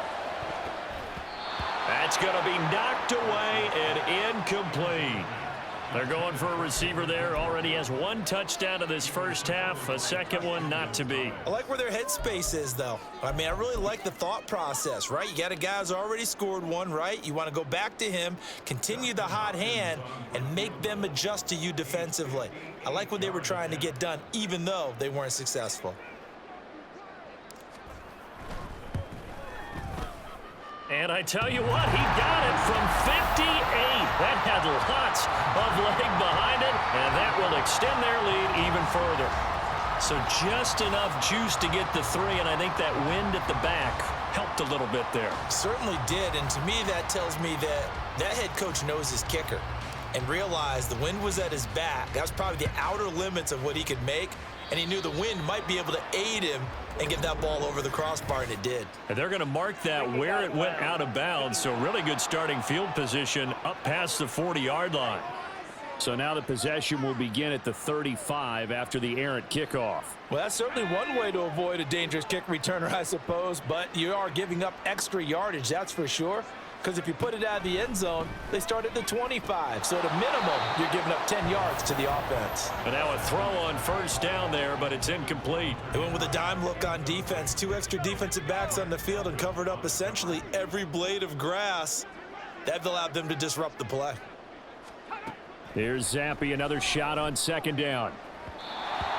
That's going to be knocked away and incomplete. They're going for a receiver there. Already has 1 touchdown in this first half. A second one not to be. I like where their headspace is, though. I mean, I really like the thought process, right? You got a guy who's already scored 1, right? You want to go back to him, continue the hot hand, and make them adjust to you defensively. I like what they were trying to get done, even though they weren't successful. And I tell you what, he got it from 58. That had lots of leg behind it. And that will extend their lead even further. So just enough juice to get the 3, and I think that wind at the back helped a little bit there. Certainly did, and to me that tells me that that head coach knows his kicker and realized the wind was at his back. That was probably the outer limits of what he could make, and he knew the wind might be able to aid him and get that ball over the crossbar, and it did. And they're going to mark that where it went out of bounds, so really good starting field position up past the 40-yard line. So now the possession will begin at the 35 after the errant kickoff. Well, that's certainly one way to avoid a dangerous kick returner, I suppose, but you are giving up extra yardage, that's for sure, because if you put it out of the end zone, they start at the 25, so at a minimum, you're giving up 10 yards to the offense. And now a throw on first down there, but it's incomplete. They went with a dime look on defense, 2 extra defensive backs on the field and covered up essentially every blade of grass. That allowed them to disrupt the play. Here's Zampi, another shot on second down.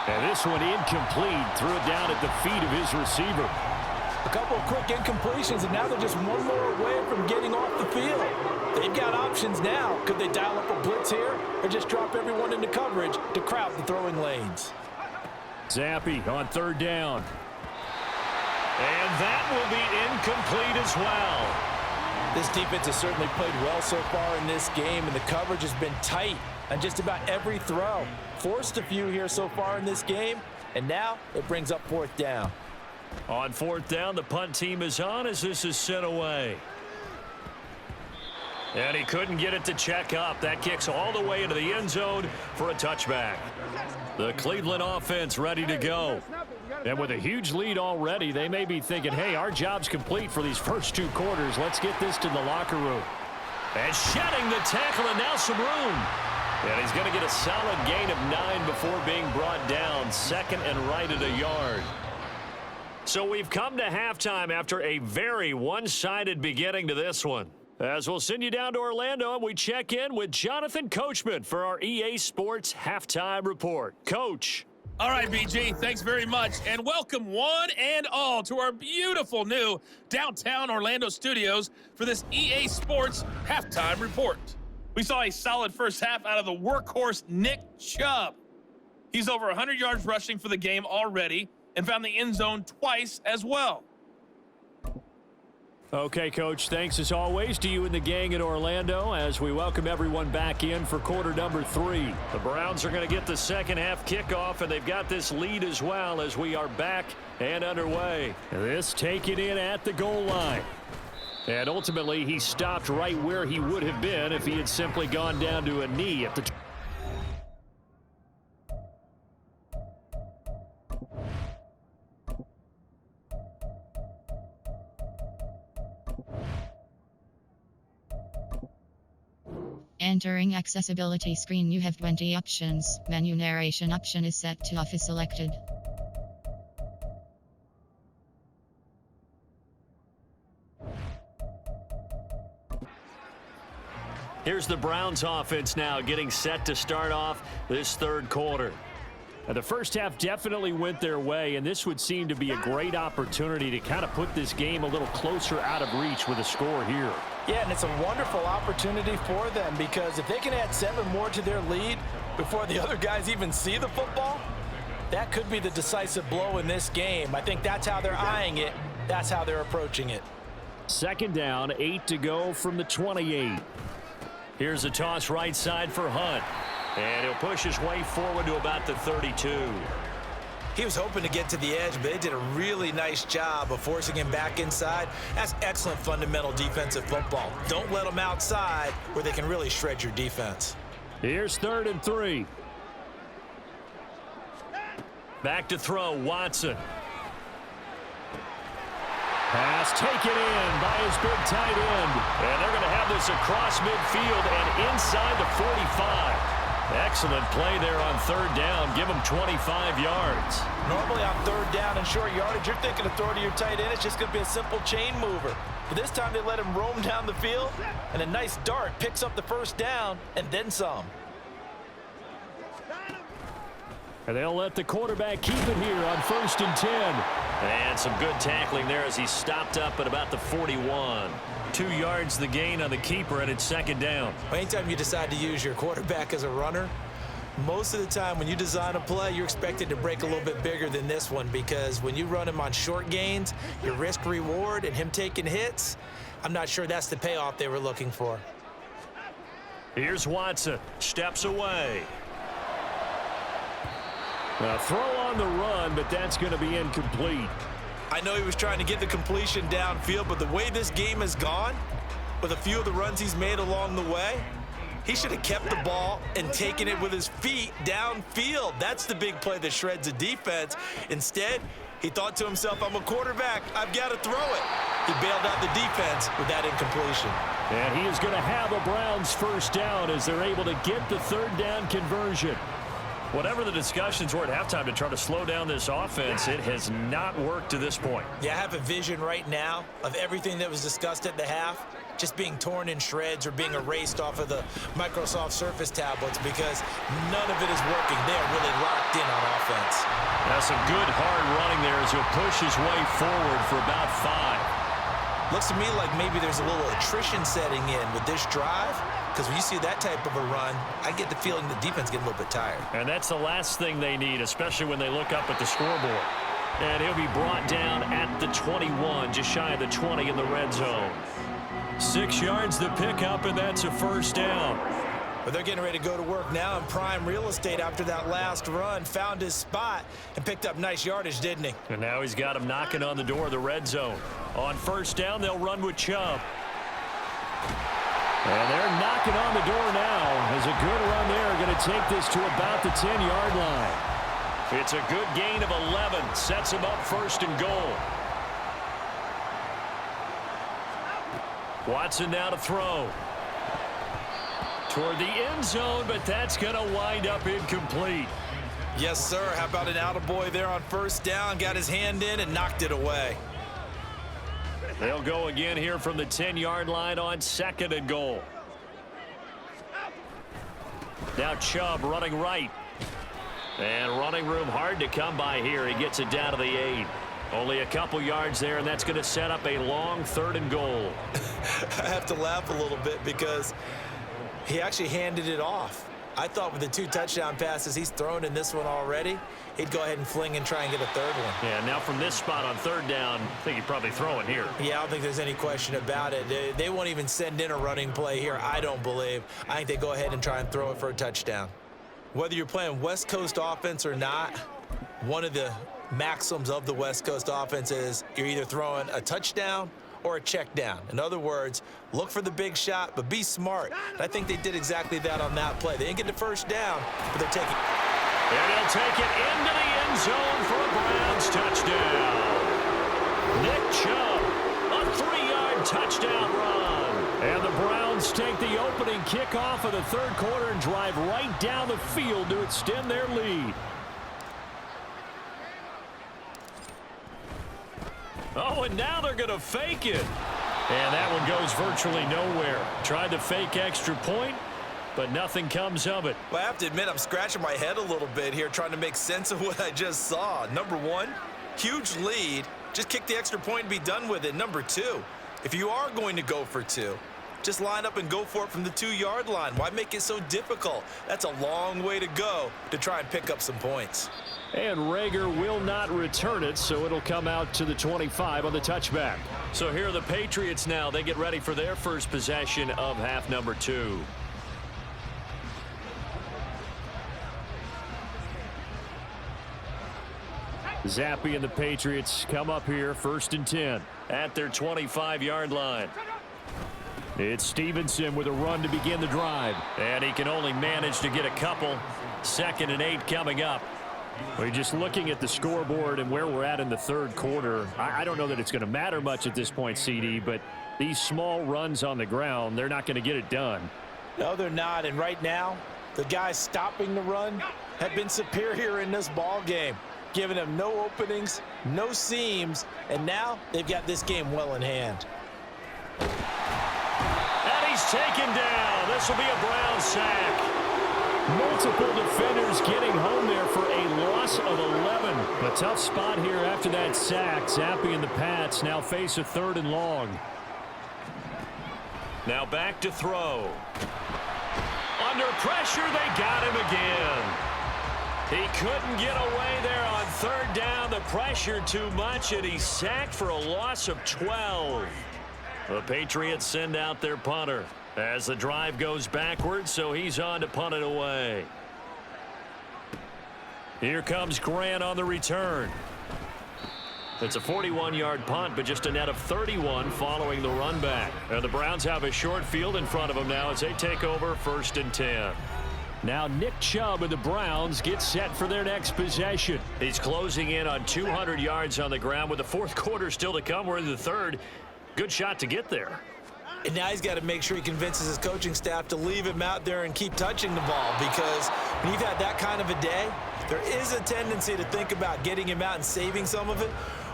And this one incomplete, threw it down at the feet of his receiver. A couple of quick incompletions, and now they're just one more away from getting off the field. They've got options now. Could they dial up a blitz here or just drop everyone into coverage to crowd the throwing lanes? Zampi on third down. And that will be incomplete as well. This defense has certainly played well so far in this game, and the coverage has been tight on just about every throw. Forced a few here so far in this game, and now it brings up fourth down. On fourth down, the punt team is on as this is sent away. And he couldn't get it to check up. That kicks all the way into the end zone for a touchback. The Cleveland offense ready to go. And with a huge lead already, they may be thinking, hey, our job's complete for these first 2 quarters. Let's get this to the locker room. And shedding the tackle, and now some room. And he's going to get a solid gain of 9 before being brought down. Second and right at a yard. So we've come to halftime after a very one-sided beginning to this one. As we'll send you down to Orlando, and we check in with Jonathan Coachman for our EA Sports Halftime Report. Coach. All right, BG, thanks very much, and welcome one and all to our beautiful new downtown Orlando studios for this EA Sports Halftime Report. We saw a solid first half out of the workhorse Nick Chubb. He's over 100 yards rushing for the game already and found the end zone twice as well. Okay, Coach, thanks as always to you and the gang in Orlando as we welcome everyone back in for quarter number 3. The Browns are going to get the second half kickoff, and they've got this lead as well as we are back and underway. This taken in at the goal line. And ultimately, he stopped right where he would have been if he had simply gone down to a knee at the Entering accessibility screen, you have 20 options. Menu narration option is set to off is selected. Here's the Browns offense now getting set to start off this third quarter. Now, the first half definitely went their way, and this would seem to be a great opportunity to kind of put this game a little closer out of reach with a score here. Yeah, and it's a wonderful opportunity for them because if they can add 7 more to their lead before the other guys even see the football, that could be the decisive blow in this game. I think that's how they're eyeing it. That's how they're approaching it. Second down, 8 to go from the 28. Here's a toss right side for Hunt. And he'll push his way forward to about the 32. He was hoping to get to the edge, but they did a really nice job of forcing him back inside. That's excellent fundamental defensive football. Don't let them outside where they can really shred your defense. Here's 3rd and 3. Back to throw, Watson. Pass taken in by his big tight end. And they're going to have this across midfield and inside the 45. Excellent play there on third down. Give them 25 yards. Normally on third down and short yardage, you're thinking of throwing to your tight end. It's just going to be a simple chain mover. But this time they let him roam down the field, and a nice dart picks up the first down and then some. And they'll let the quarterback keep it here on 1st and 10. And some good tackling there as he stopped up at about the 41. 2 yards the gain on the keeper, and it's second down. Anytime you decide to use your quarterback as a runner, Most of the time when you design a play, you're expected to break a little bit bigger than this one, because when you run him on short gains, your risk reward and him taking hits, I'm not sure that's the payoff they were looking for. Here's Watson, steps away. A throw on the run, but that's going to be incomplete. I know he was trying to get the completion downfield, but the way this game has gone, with a few of the runs he's made along the way, he should have kept the ball and taken it with his feet downfield. That's the big play that shreds a defense. Instead, he thought to himself, I'm a quarterback, I've got to throw it. He bailed out the defense with that incompletion. And he is going to have a Browns first down as they're able to get the third down conversion. Whatever the discussions were at halftime to try to slow down this offense, it has not worked to this point. Yeah, I have a vision right now of everything that was discussed at the half just being torn in shreds or being erased off of the Microsoft Surface tablets, because none of it is working. They are really locked in on offense. That's some good hard running there as he'll push his way forward for about 5. Looks to me like maybe there's a little attrition setting in with this drive, because when you see that type of a run, I get the feeling the defense getting a little bit tired. And that's the last thing they need, especially when they look up at the scoreboard. And he'll be brought down at the 21, just shy of the 20 in the red zone. 6 yards to pick up, and that's a first down. But they're getting ready to go to work now in prime real estate after that last run. Found his spot and picked up nice yardage, didn't he? And now he's got him knocking on the door of the red zone. On first down, they'll run with Chubb. And they're knocking on the door now. As a good run there, going to take this to about the 10-yard line. It's a good gain of 11. Sets him up first and goal. Watson now to throw. Toward the end zone, but that's going to wind up incomplete. Yes, sir. How about an attaboy there on first down? Got his hand in and knocked it away. They'll go again here from the 10-yard line on second and goal. Now Chubb running right. And running room hard to come by here. He gets it down to the 8. Only a couple yards there, and that's going to set up a long third and goal. I have to laugh a little bit because he actually handed it off. I thought with the 2 touchdown passes he's thrown in this one already, he'd go ahead and fling and try and get a third one. Yeah, now from this spot on third down, I think he'd probably throw it here. Yeah, I don't think there's any question about it. They won't even send in a running play here, I don't believe. I think they go ahead and try and throw it for a touchdown. Whether you're playing West Coast offense or not, one of the maxims of the West Coast offense is you're either throwing a touchdown or a check down. In other words, look for the big shot, but be smart. And I think they did exactly that on that play. They didn't get the first down, but they're taking. And he'll take it into the end zone for a Browns touchdown. Nick Chubb, a 3-yard touchdown run. And the Browns take the opening kickoff of the third quarter and drive right down the field to extend their lead. Oh, and now they're going to fake it. And that one goes virtually nowhere. Tried to fake extra point, but nothing comes of it. Well, I have to admit, I'm scratching my head a little bit here trying to make sense of what I just saw. Number one, huge lead. Just kick the extra point and be done with it. Number two, if you are going to go for 2, just line up and go for it from the 2-yard line. Why make it so difficult? That's a long way to go to try and pick up some points. And Rager will not return it, so it'll come out to the 25 on the touchback. So here are the Patriots now. They get ready for their first possession of half number 2. Zappe and the Patriots come up here, 1st and 10. At their 25-yard line. It's Stevenson with a run to begin the drive. And he can only manage to get a couple. 2nd and 8 coming up. We're just looking at the scoreboard and where we're at in the third quarter. I don't know that it's going to matter much at this point, CD, but these small runs on the ground, they're not going to get it done. No, they're not. And right now, the guys stopping the run have been superior in this ball game, giving them no openings, no seams, and now they've got this game well in hand. And he's taken down. This will be a Brown sack. Multiple defenders getting home there for a loss of 11. A tough spot here after that sack. Zappe and the Pats now face a 3rd and long. Now back to throw. Under Under pressure, they got him again. He couldn't get away there on third down. The pressure too much, and he's sacked for a loss of 12. The Patriots send out their punter as the drive goes backwards, so he's on to punt it away. Here comes Grant on the return. It's a 41-yard punt, but just a net of 31 following the run back. And the Browns have a short field in front of them now as they take over 1st and 10. Now Nick Chubb and the Browns get set for their next possession. He's closing in on 200 yards on the ground with the fourth quarter still to come. We're in the third. Good shot to get there. And now he's got to make sure he convinces his coaching staff to leave him out there and keep touching the ball, because when you've had that kind of a day, there is a tendency to think about getting him out and saving some of it.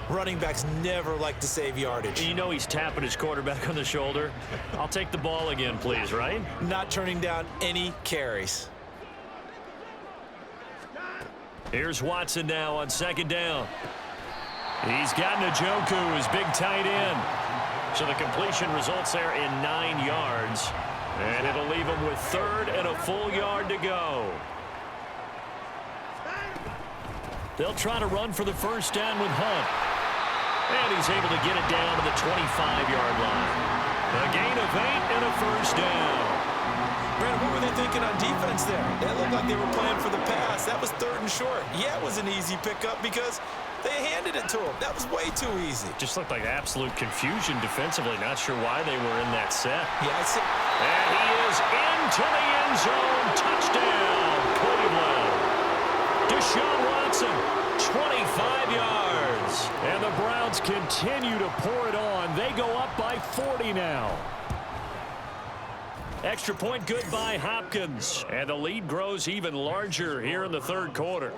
Running backs never like to save yardage. You know he's tapping his quarterback on the shoulder. I'll take the ball again, please, right? Not turning down any carries. Here's Watson now on 2nd down. He's got Njoku, his big tight end. So the completion results there in 9 yards. And it'll leave him with 3rd and a full yard to go. They'll try to run for the first down with Hunt. And he's able to get it down to the 25-yard line. A gain of 8 and a first down. Brandon, what were they thinking on defense there? That looked like they were playing for the pass. That was 3rd and short. Yeah, it was an easy pickup because they handed it to him. That was way too easy. Just looked like absolute confusion defensively. Not sure why they were in that set. Yeah, I see. And he is into the end zone. Touchdown, Cleveland. Deshaun Watson, 25 yards. And the Browns continue to pour it on. They go up by 40 now. Extra point good by Hopkins. And the lead grows even larger here in the third quarter.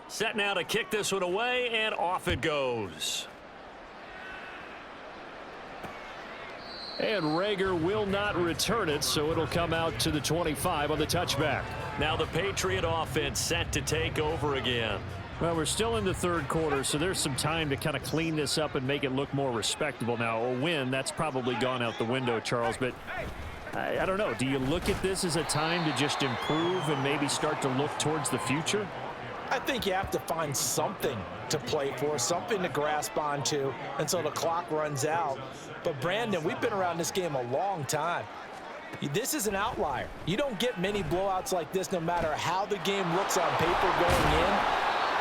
Set now to kick this one away, and off it goes. And Rager will not return it, so it'll come out to the 25 on the touchback. Now the Patriot offense set to take over again. Well, we're still in the third quarter, so there's some time to kind of clean this up and make it look more respectable. Now, a win, that's probably gone out the window, Charles, but I don't know. Do you look at this as a time to just improve and maybe start to look towards the future? I think you have to find something to play for, something to grasp onto until the clock runs out. But, Brandon, we've been around this game a long time. This is an outlier. You don't get many blowouts like this no matter how the game looks on paper going in.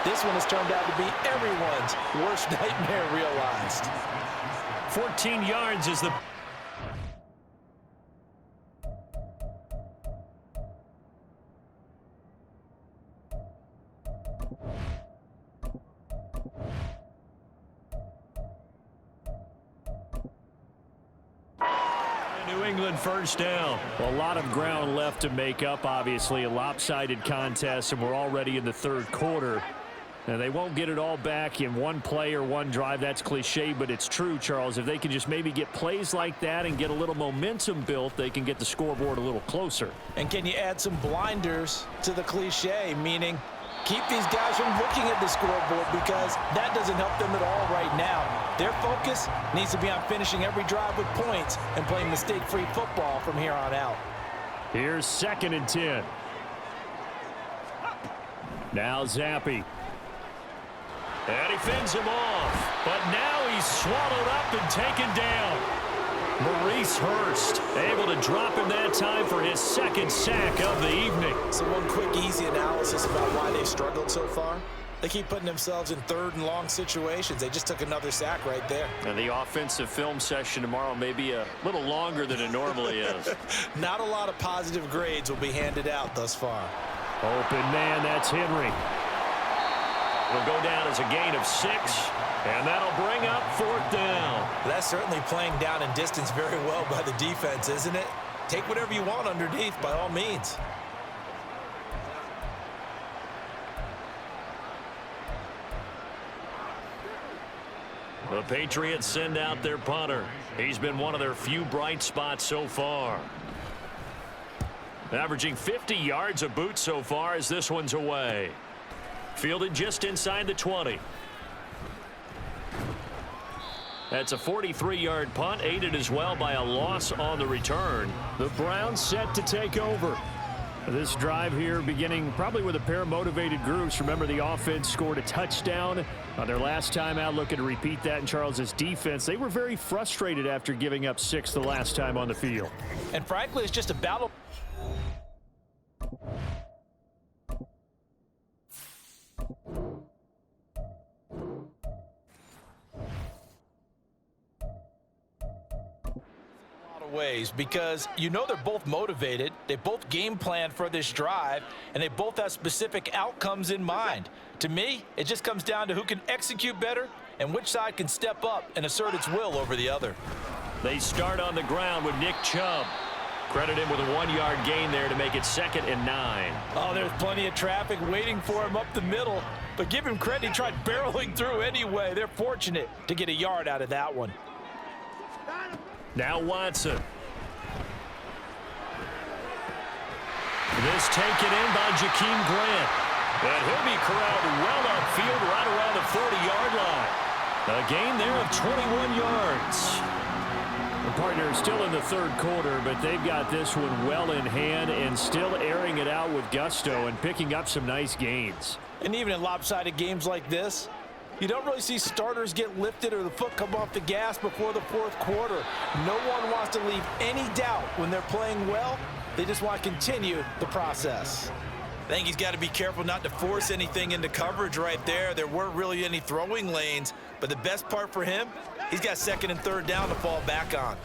This one has turned out to be everyone's worst nightmare realized. 14 yards is the... New England first down. Well, a lot of ground left to make up, obviously. A lopsided contest, and we're already in the third quarter. Now, they won't get it all back in one play or one drive. That's cliche, but it's true, Charles. If they can just maybe get plays like that and get a little momentum built, they can get the scoreboard a little closer. And can you add some blinders to the cliche, meaning keep these guys from looking at the scoreboard, because that doesn't help them at all right now. Their focus needs to be on finishing every drive with points and playing mistake-free football from here on out. Here's 2nd and 10. Now Zappi. And he fends him off. But now he's swallowed up and taken down. Maurice Hurst able to drop him that time for his 2nd sack of the evening. So one quick, easy analysis about why they've struggled so far. They keep putting themselves in 3rd and long situations. They just took another sack right there. And the offensive film session tomorrow may be a little longer than it normally is. Not a lot of positive grades will be handed out thus far. Open man, that's Henry. It'll go down as a gain of 6, and that'll bring up 4th down. That's certainly playing down in distance very well by the defense, isn't it? Take whatever you want underneath, by all means. The Patriots send out their punter. He's been one of their few bright spots so far. Averaging 50 yards a boot so far as this one's away. Fielded just inside the 20. That's a 43-yard punt, aided as well by a loss on the return. The Browns set to take over. This drive here beginning probably with a pair of motivated groups. Remember, the offense scored a touchdown on their last time out, looking to repeat that in Charles's defense. They were very frustrated after giving up 6 the last time on the field. And frankly, it's just a battle. Ways, because you know they're both motivated, they both game plan for this drive, and they both have specific outcomes in mind. To me, it just comes down to who can execute better and which side can step up and assert its will over the other. They start on the ground with Nick Chubb. Credit him with a 1-yard gain there to make it 2nd and 9. Oh, there's plenty of traffic waiting for him up the middle, but give him credit, he tried barreling through anyway. They're fortunate to get a yard out of that one. Now Watson. This taken in by Jakeem Grant. And he'll be corralled well upfield right around the 40-yard line. A gain there of 21 yards. The partner is still in the third quarter, but they've got this one well in hand and still airing it out with gusto and picking up some nice gains. And even in lopsided games like this, you don't really see starters get lifted or the foot come off the gas before the fourth quarter. No one wants to leave any doubt when they're playing well. They just want to continue the process. I think he's got to be careful not to force anything into coverage right there. There weren't really any throwing lanes, but the best part for him, he's got 2nd and 3rd down to fall back on.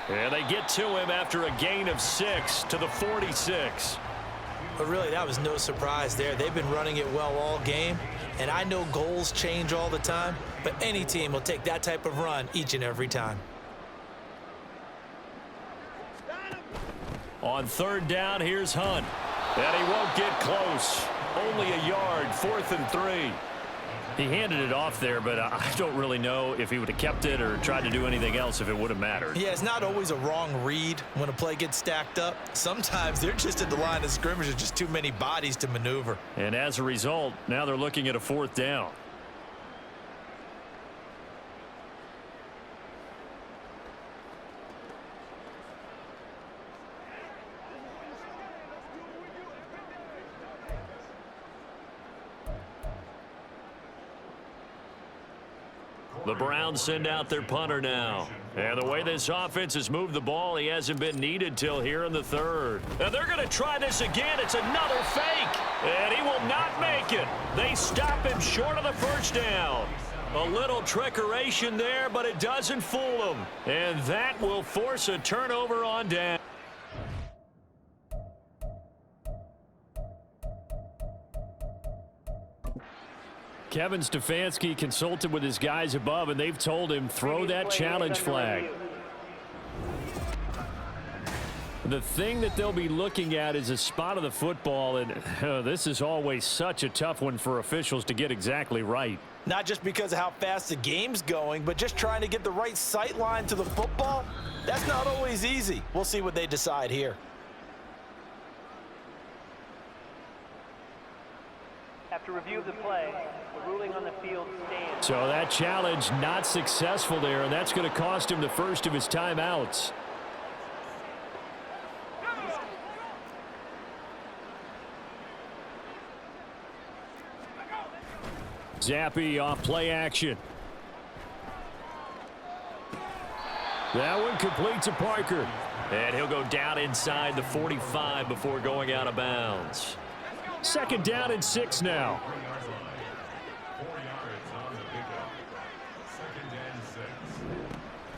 And they get to him after a gain of 6 to the 46. But really, that was no surprise there. They've been running it well all game. And I know goals change all the time, but any team will take that type of run each and every time. On 3rd down, here's Hunt. And he won't get close. Only a yard, 4th and 3. He handed it off there, but I don't really know if he would have kept it or tried to do anything else if it would have mattered. Yeah, it's not always a wrong read when a play gets stacked up. Sometimes they're just at the line of scrimmage. There's just too many bodies to maneuver. And as a result, now they're looking at a 4th down. The Browns send out their punter now. And the way this offense has moved the ball, he hasn't been needed till here in the 3rd. And they're going to try this again. It's another fake. And he will not make it. They stop him short of the 1st down. A little trickeration there, but it doesn't fool them. And that will force a turnover on down. Kevin Stefanski consulted with his guys above, and they've told him throw that challenge flag. The thing that they'll be looking at is a spot of the football, and this is always such a tough one for officials to get exactly right. Not just because of how fast the game's going, but just trying to get the right sight line to the football. That's not always easy. We'll see what they decide here. After review of the play, the ruling on the field stands. So that challenge not successful there, and that's going to cost him the first of his timeouts. Zappe off play action. That one completes to Parker. And he'll go down inside the 45 before going out of bounds. 2nd down and 6 now.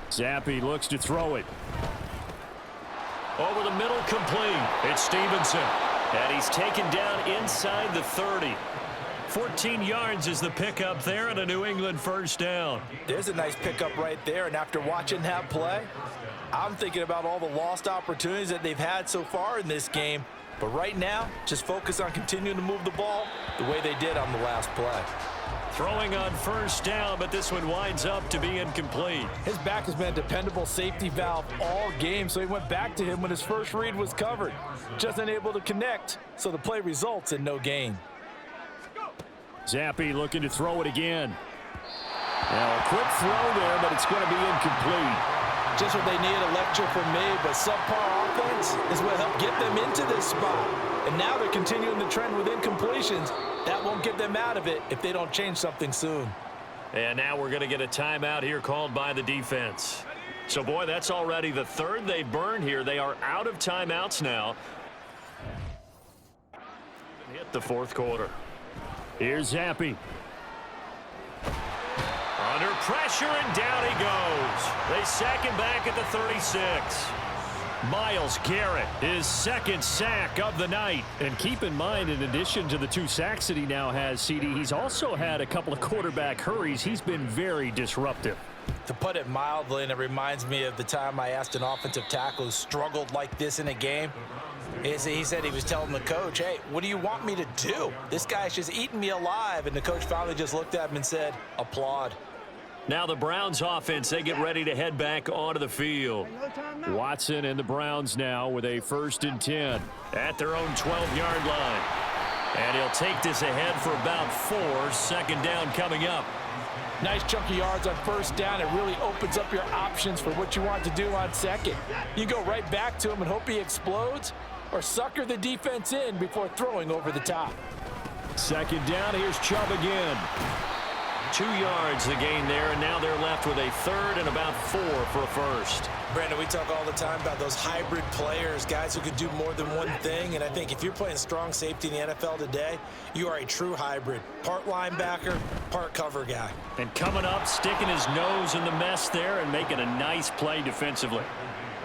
Zappe looks to throw it. Over the middle, complete. It's Stevenson. And he's taken down inside the 30. 14 yards is the pickup there and a New England 1st down. There's a nice pickup right there, and after watching that play, I'm thinking about all the lost opportunities that they've had so far in this game. But right now, just focus on continuing to move the ball the way they did on the last play. Throwing on 1st down, but this one winds up to be incomplete. His back has been a dependable safety valve all game, so he went back to him when his first read was covered. Just unable to connect, so the play results in no gain. Zappi looking to throw it again. Now a quick throw there, but it's going to be incomplete. Just what they need, a lecture from me, but subpar offense is what helped get them into this spot. And now they're continuing the trend with incompletions. That won't get them out of it if they don't change something soon. And now we're going to get a timeout here called by the defense. So, boy, that's already the third they burned here. They are out of timeouts now. Hit the fourth quarter. Here's Zappi. Under pressure, and down he goes. They sack him back at the 36. Myles Garrett, his second sack of the night. And keep in mind, in addition to the 2 sacks that he now has, CD, he's also had a couple of quarterback hurries. He's been very disruptive. To put it mildly, and it reminds me of the time I asked an offensive tackle who struggled like this in a game. He said he was telling the coach, hey, what do you want me to do? This guy's just eating me alive. And the coach finally just looked at him and said, applaud. Now the Browns offense, they get ready to head back onto the field. Watson and the Browns now with a 1st and 10. At their own 12-yard line. And he'll take this ahead for about 4. Second down coming up. Nice chunky yards on first down. It really opens up your options for what you want to do on second. You go right back to him and hope he explodes, or sucker the defense in before throwing over the top. Second down, here's Chubb again. 2 yards the gain there, and now they're left with a 3rd and about 4 for a first. Brandon, we talk all the time about those hybrid players, guys who can do more than one thing, and I think if you're playing strong safety in the NFL today, you are a true hybrid. Part linebacker, part cover guy. And coming up, sticking his nose in the mess there and making a nice play defensively.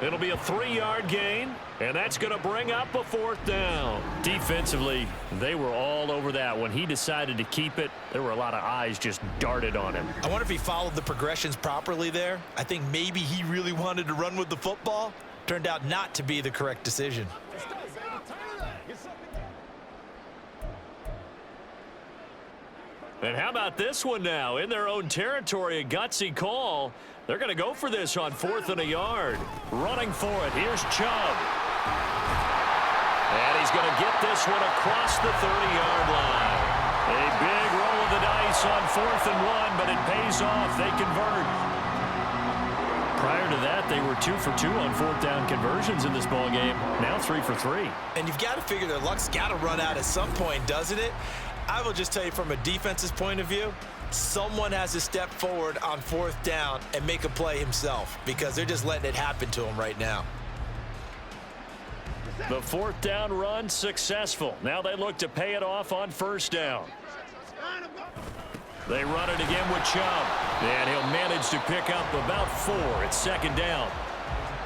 It'll be a 3-yard gain, and that's going to bring up a 4th down. Defensively, they were all over that. When he decided to keep it, there were a lot of eyes just darted on him. I wonder if he followed the progressions properly there. I think maybe he really wanted to run with the football. Turned out not to be the correct decision. And how about this one now? In their own territory, a gutsy call. They're going to go for this on 4th and a yard. Running for it. Here's Chubb. And he's going to get this one across the 30-yard line. A big roll of the dice on 4th and 1, but it pays off. They convert. Prior to that, they were 2 for 2 on 4th down conversions in this ballgame. Now 3 for 3. And you've got to figure their luck's got to run out at some point, doesn't it? I will just tell you from a defense's point of view, someone has to step forward on 4th down and make a play himself, because they're just letting it happen to him right now. The 4th down run successful. Now they look to pay it off on 1st down. They run it again with Chubb, and he'll manage to pick up about 4 at 2nd down.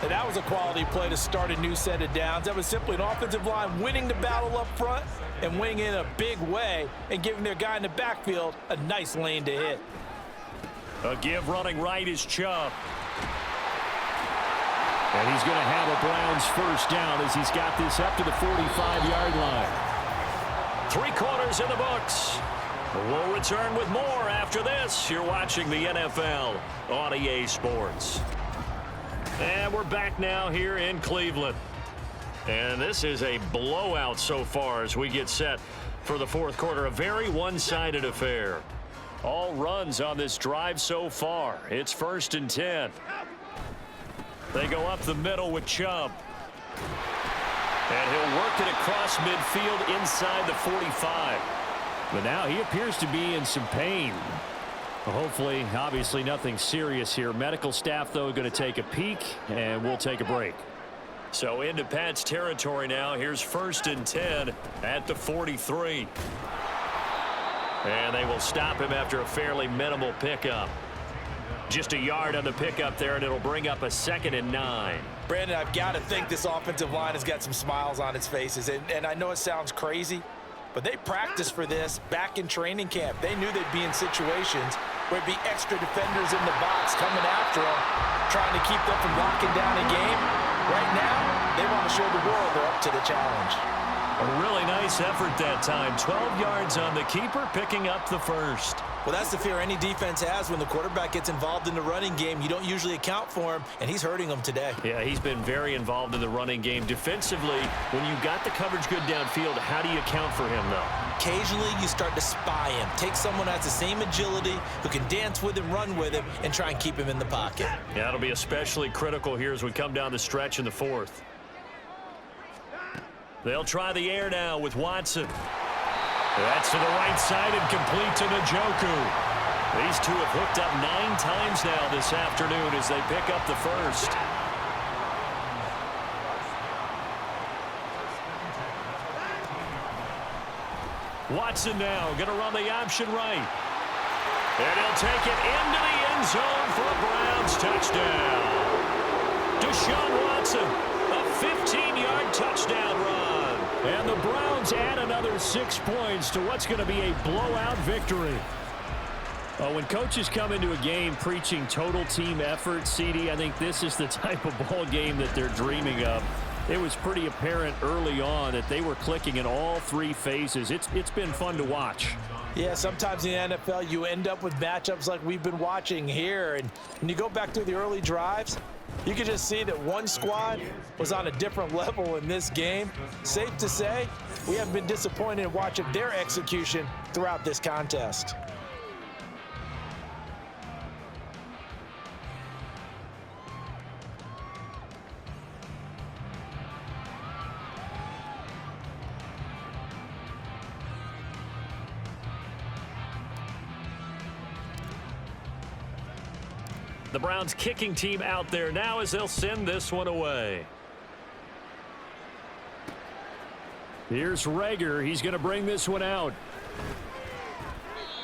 And that was a quality play to start a new set of downs. That was simply an offensive line winning the battle up front and winning in a big way and giving their guy in the backfield a nice lane to hit. A give running right is Chubb. And he's going to have a Browns 1st down as he's got this up to the 45-yard line. 3 quarters in the books. We'll return with more after this. You're watching the NFL on EA Sports. And we're back now here in Cleveland. And this is a blowout so far as we get set for the 4th quarter. A very one-sided affair. All runs on this drive so far. It's 1st and 10. They go up the middle with Chubb. And he'll work it across midfield inside the 45. But now he appears to be in some pain. Hopefully, obviously nothing serious here. Medical staff, though, going to take a peek, and we'll take a break. So into Pat's territory now. Here's 1st and 10 at the 43. And they will stop him after a fairly minimal pickup. Just a yard on the pickup there, and it'll bring up a 2nd and 9. Brandon, I've got to think this offensive line has got some smiles on its faces. And I know it sounds crazy, but they practiced for this back in training camp. They knew they'd be in situations where it'd be extra defenders in the box coming after them, trying to keep them from locking down a game. Right now, they want to show the world they're up to the challenge. A really nice effort that time. 12 yards on the keeper, picking up the 1st. Well, that's the fear any defense has when the quarterback gets involved in the running game. You don't usually account for him, and he's hurting them today. Yeah, he's been very involved in the running game. Defensively, when you got the coverage good downfield, how do you account for him, though? occasionally you start to spy him. Take someone who has the same agility, who can dance with him, run with him, and try and keep him in the pocket. Yeah, it'll be especially critical here as we come down the stretch in the fourth. They'll try the air now with Watson. That's to the right side and complete to Njoku. These two have hooked up 9 times now this afternoon as they pick up the first. Watson now going to run the option right. And he'll take it into the end zone for a Browns touchdown. Deshaun Watson, a 15-yard touchdown run. And the Browns add another 6 points to what's going to be a blowout victory. When coaches come into a game preaching total team effort, CD, I think this is the type of ball game that they're dreaming of. It was pretty apparent early on that they were clicking in all 3 phases. It's been fun to watch. Yeah, sometimes in the NFL you end up with matchups like we've been watching here. And when you go back to the early drives, you can just see that one squad was on a different level in this game. Safe to say, we haven't been disappointed in watching their execution throughout this contest. The Browns kicking team out there now as they'll send this one away. Here's Rager. He's going to bring this one out.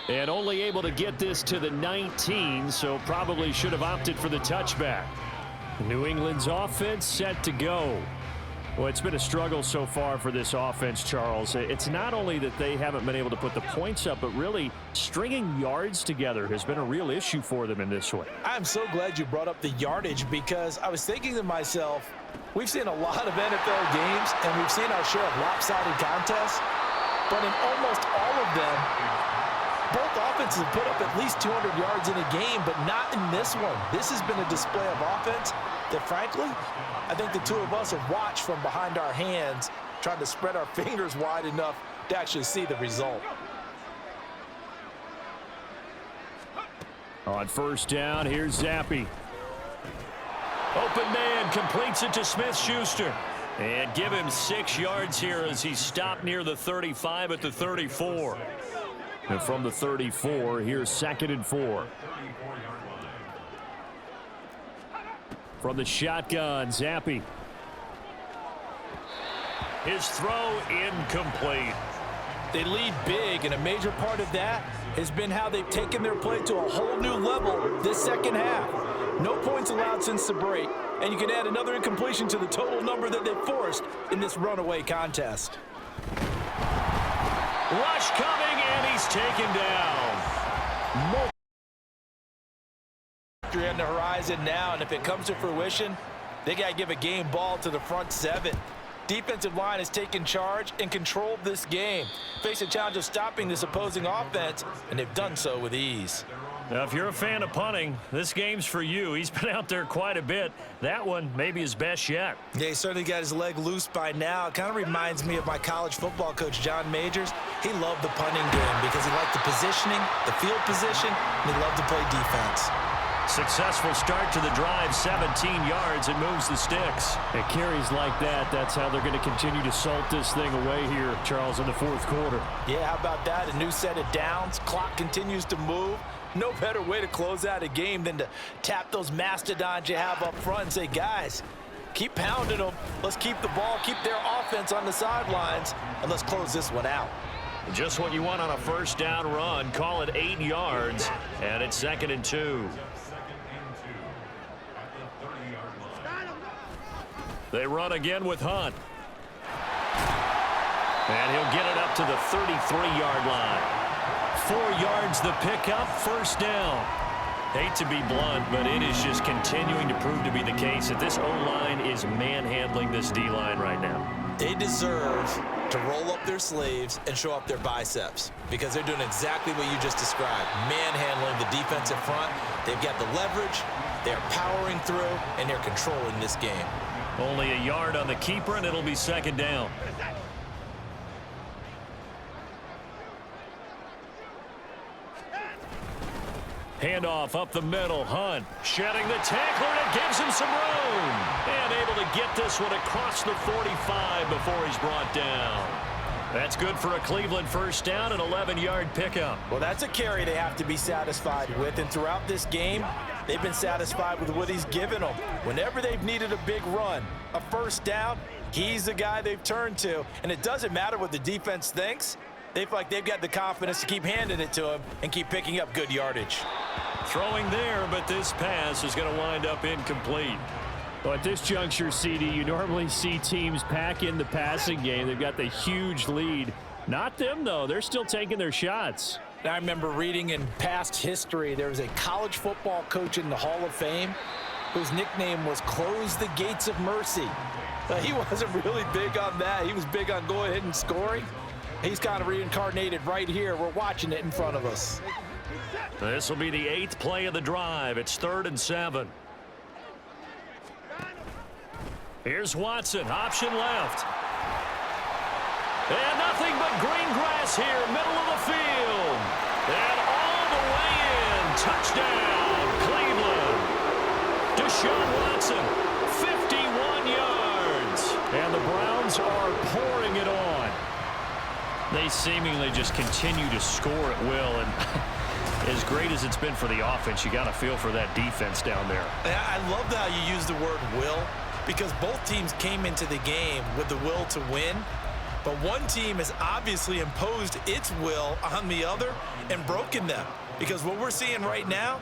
And only able to get this to the 19, so probably should have opted for the touchback. New England's offense set to go. Well, it's been a struggle so far for this offense, Charles. It's not only that they haven't been able to put the points up, but really stringing yards together has been a real issue for them in this one. I'm so glad you brought up the yardage because I was thinking to myself, we've seen a lot of NFL games and we've seen our share of lopsided contests, but in almost all of them, both offenses have put up at least 200 yards in a game, but not in this one. This has been a display of offense that, frankly, I think the two of us have watched from behind our hands, trying to spread our fingers wide enough to actually see the result. On first down, here's Zappi. Open man completes it to Smith-Schuster. And give him 6 yards here as he's stopped near the 35 at the 34. And from the 34, here's 2nd and 4. From the shotgun, Zappi. His throw incomplete. They lead big, and a major part of that has been how they've taken their play to a whole new level this second half. No points allowed since the break, and you can add another incompletion to the total number that they've forced in this runaway contest. Rush coming, and he's taken down. On the horizon now, and if it comes to fruition, they got to give a game ball to the front 7. Defensive line has taken charge and controlled this game. Face a challenge of stopping this opposing offense, and they've done so with ease. Now, if you're a fan of punting, this game's for you. He's been out there quite a bit. That one maybe his best yet. Yeah, he certainly got his leg loose by now. It kind of reminds me of my college football coach, John Majors. He loved the punting game because he liked the positioning, the field position, and he loved to play defense. Successful start to the drive, 17 yards, and moves the sticks. At carries like that, that's how they're going to continue to salt this thing away here, Charles, in the fourth quarter. Yeah, how about that? A new set of downs. Clock continues to move. No better way to close out a game than to tap those mastodons you have up front and say, guys, keep pounding them. Let's keep the ball, keep their offense on the sidelines, and let's close this one out. Just what you want on a first down run. Call it 8 yards, and it's 2nd and 2. They run again with Hunt. And he'll get it up to the 33-yard line. 4 yards the pickup, first down. Hate to be blunt, but it is just continuing to prove to be the case that this O-line is manhandling this D-line right now. They deserve to roll up their sleeves and show up their biceps because they're doing exactly what you just described, manhandling the defensive front. They've got the leverage, they're powering through, and they're controlling this game. Only a yard on the keeper, and it'll be 2nd down. Handoff up the middle. Hunt shedding the tackler, and it gives him some room. And able to get this one across the 45 before he's brought down. That's good for a Cleveland first down, an 11-yard pickup. Well, that's a carry they have to be satisfied with. And throughout this game, they've been satisfied with what he's given them. Whenever they've needed a big run, a first down, he's the guy they've turned to. And it doesn't matter what the defense thinks. They feel like they've got the confidence to keep handing it to him and keep picking up good yardage. Throwing there, but this pass is going to wind up incomplete. Well, at this juncture, CD, you normally see teams pack in the passing game. They've got the huge lead. Not them, though. They're still taking their shots. I remember reading in past history, there was a college football coach in the Hall of Fame whose nickname was Close the Gates of Mercy. He wasn't really big on that. He was big on going ahead and scoring. He's kind of reincarnated right here. We're watching it in front of us. This will be the 8th play of the drive. It's 3rd and 7. Here's Watson, option left. And nothing but green grass here, middle of the field. And all the way in, touchdown, Cleveland. Deshaun Watson, 51 yards. And the Browns are pouring it on. They seemingly just continue to score at will, and as great as it's been for the offense, you got to feel for that defense down there. I love how you use the word will, because both teams came into the game with the will to win, but one team has obviously imposed its will on the other and broken them, because what we're seeing right now,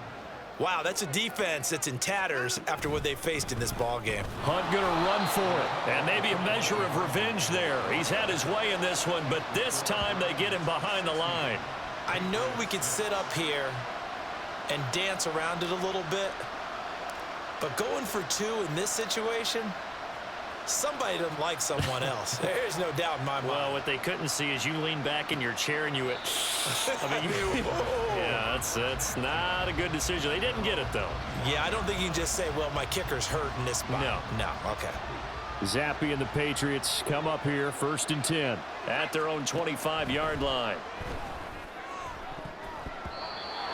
wow, that's a defense that's in tatters after what they faced in this ball game. Hunt going to run for it, and maybe a measure of revenge there. He's had his way in this one, but this time they get him behind the line. I know we could sit up here and dance around it a little bit, but going for 2 in this situation, somebody doesn't like someone else. There's no doubt in my mind. Well, what they couldn't see is you lean back in your chair and you went, yeah, that's not a good decision. They didn't get it, though. Yeah, I don't think you can just say, well, my kicker's hurt in this spot. No, okay. Zappe and the Patriots come up here, 1st and 10. At their own 25-yard line.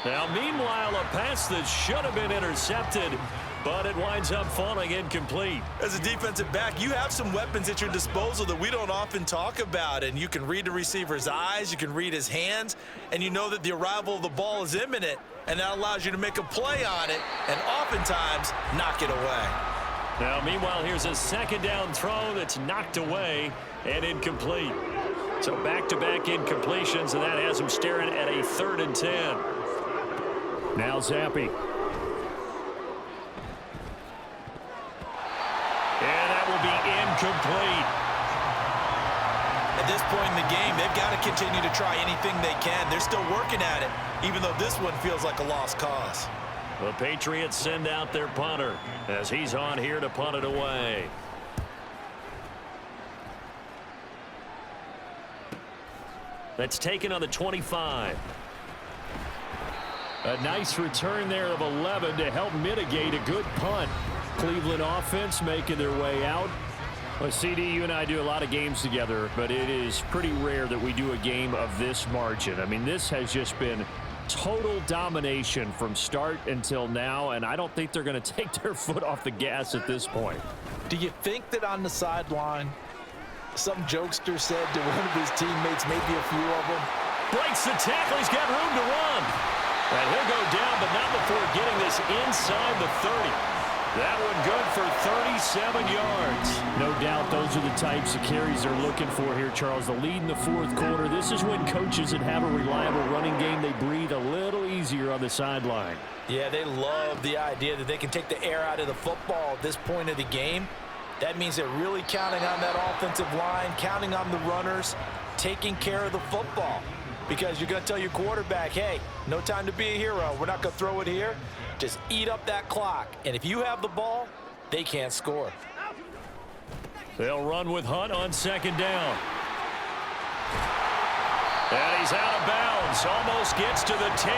Now, meanwhile, a pass that should have been intercepted, but it winds up falling incomplete. As a defensive back, you have some weapons at your disposal that we don't often talk about, and you can read the receiver's eyes, you can read his hands, and you know that the arrival of the ball is imminent, and that allows you to make a play on it and oftentimes knock it away. Now, meanwhile, here's a 2nd down throw that's knocked away and incomplete. So back-to-back incompletions, and that has him staring at a 3rd and 10. Now Zappe. And that will be incomplete. At this point in the game, they've got to continue to try anything they can. They're still working at it, even though this one feels like a lost cause. The Patriots send out their punter as he's on here to punt it away. That's taken on the 25. A nice return there of 11 to help mitigate a good punt. Cleveland offense making their way out. Well, CD, you and I do a lot of games together, but it is pretty rare that we do a game of this margin. I mean, this has just been total domination from start until now, and I don't think they're going to take their foot off the gas at this point. Do you think that on the sideline, some jokester said to one of his teammates, maybe a few of them, breaks the tackle, he's got room to run. And he'll go down, but not before getting this inside the 30. That one good for 37 yards. No doubt those are the types of carries they're looking for here, Charles. The lead in the 4th quarter. This is when coaches that have a reliable running game, they breathe a little easier on the sideline. Yeah, they love the idea that they can take the air out of the football at this point of the game. That means they're really counting on that offensive line, counting on the runners, taking care of the football. Because you're going to tell your quarterback, hey, no time to be a hero. We're not going to throw it here. Just eat up that clock. And if you have the ball, they can't score. They'll run with Hunt on 2nd down. And he's out of bounds. Almost gets to the 10.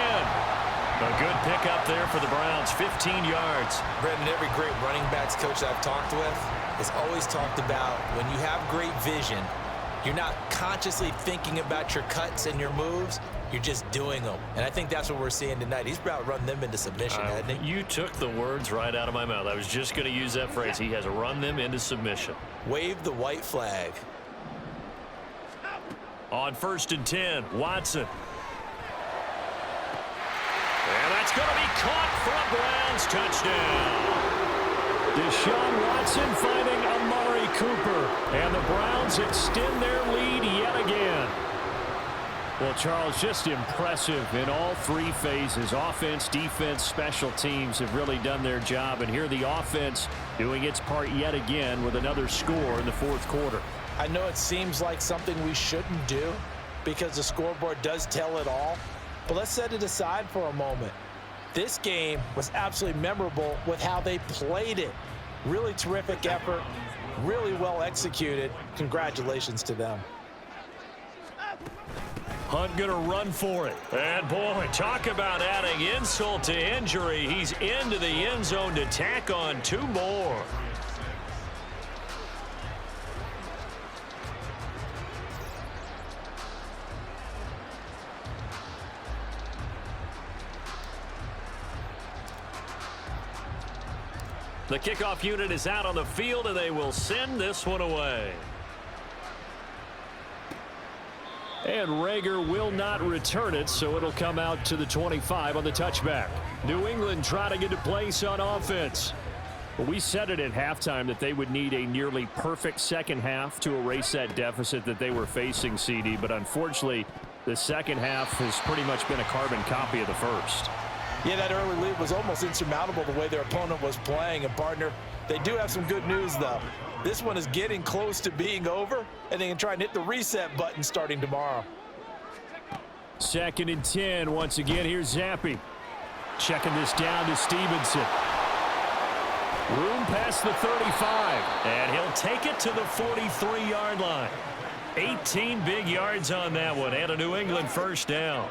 A good pickup there for the Browns, 15 yards. Brendan, every great running backs coach I've talked with has always talked about when you have great vision, you're not consciously thinking about your cuts and your moves. You're just doing them. And I think that's what we're seeing tonight. He's about to run them into submission, hasn't he? You took the words right out of my mouth. I was just going to use that phrase. He has run them into submission. Wave the white flag. On 1st and 10, Watson. And that's going to be caught for a Browns touchdown. Deshaun Watson finding Amari Cooper. And the Browns extend their lead yet again. Well, Charles, just impressive in all three phases. Offense, defense, special teams have really done their job. And here the offense doing its part yet again with another score in the fourth quarter. I know it seems like something we shouldn't do because the scoreboard does tell it all. But let's set it aside for a moment. This game was absolutely memorable with how they played it. Really terrific effort, really well executed. Congratulations to them. Hunt going to run for it. And, boy, talk about adding insult to injury. He's into the end zone to tack on 2 more. The kickoff unit is out on the field, and they will send this one away. And Rager will not return it, so it'll come out to the 25 on the touchback. New England trying to get a place on offense. Well, we said it at halftime that they would need a nearly perfect second half to erase that deficit that they were facing, CD. But unfortunately, the second half has pretty much been a carbon copy of the first. Yeah, that early lead was almost insurmountable the way their opponent was playing. And, partner, they do have some good news, though. This one is getting close to being over, and they can try and hit the reset button starting tomorrow. 2nd and 10. Once again, here's Zappi. Checking this down to Stevenson. Room past the 35. And he'll take it to the 43-yard line. 18 big yards on that one, and a New England first down.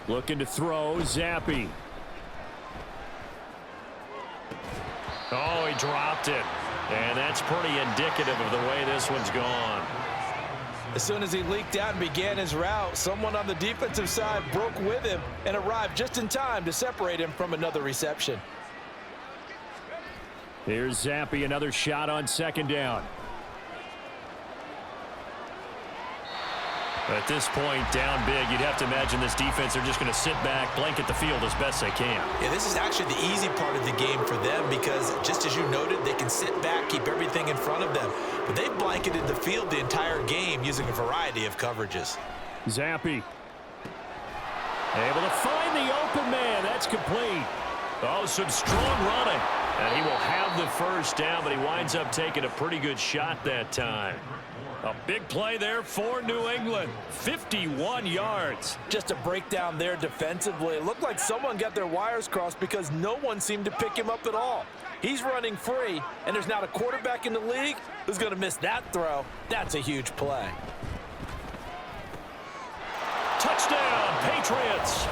Looking to throw, Zappi. Oh, he dropped it. And that's pretty indicative of the way this one's gone. As soon as he leaked out and began his route, someone on the defensive side broke with him and arrived just in time to separate him from another reception. Here's Zappi, another shot on 2nd down. At this point, down big, you'd have to imagine this defense are just going to sit back, blanket the field as best they can. Yeah, this is actually the easy part of the game for them because, just as you noted, they can sit back, keep everything in front of them. But they've blanketed the field the entire game using a variety of coverages. Zappi. Able to find the open man. That's complete. Oh, some strong running. And he will have the first down, but he winds up taking a pretty good shot that time. A big play there for New England. 51 yards. Just a breakdown there defensively. It looked like someone got their wires crossed because no one seemed to pick him up at all. He's running free, and there's not a quarterback in the league who's going to miss that throw. That's a huge play. Touchdown, Patriots.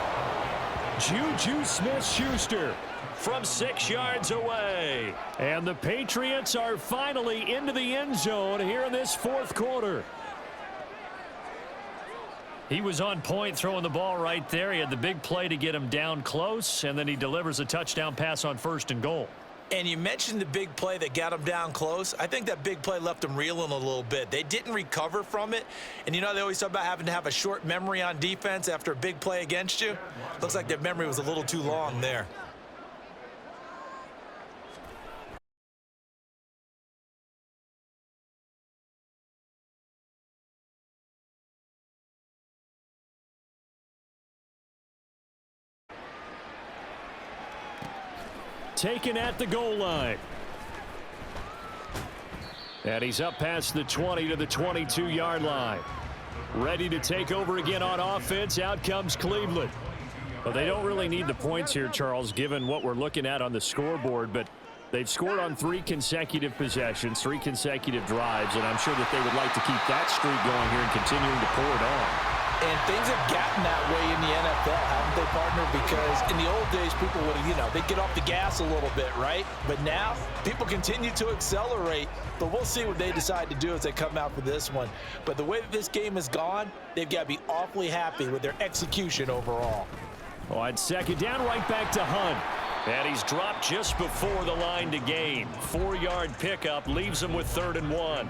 Juju Smith-Schuster from 6 yards away. And the Patriots are finally into the end zone here in this fourth quarter. He was on point throwing the ball right there. He had the big play to get him down close, and then he delivers a touchdown pass on 1st and goal. And you mentioned the big play that got him down close. I think that big play left him reeling a little bit. They didn't recover from it. And, you know, they always talk about having to have a short memory on defense after a big play against you. Looks like their memory was a little too long there. Taken at the goal line. And he's up past the 20 to the 22-yard line. Ready to take over again on offense. Out comes Cleveland. Well, they don't really need the points here, Charles, given what we're looking at on the scoreboard, but they've scored on 3 consecutive possessions, 3 consecutive drives, and I'm sure that they would like to keep that streak going here and continuing to pour it on. And things have gotten that way in the NFL, haven't they, partner? Because in the old days, people would have, they'd get off the gas a little bit, right? But now, people continue to accelerate. But we'll see what they decide to do as they come out for this one. But the way that this game has gone, they've got to be awfully happy with their execution overall. On second down, right back to Hunt. And he's dropped just before the line to gain. 4-yard pickup leaves him with 3rd and 1.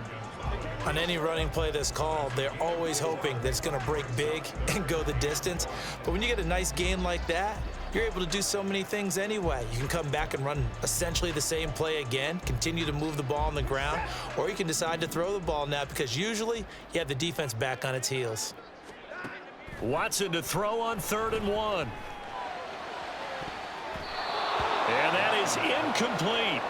On any running play that's called, they're always hoping that it's going to break big and go the distance. But when you get a nice gain like that, you're able to do so many things anyway. You can come back and run essentially the same play again, continue to move the ball on the ground, or you can decide to throw the ball now because usually you have the defense back on its heels. Watson to throw on 3rd and 1. And that is incomplete.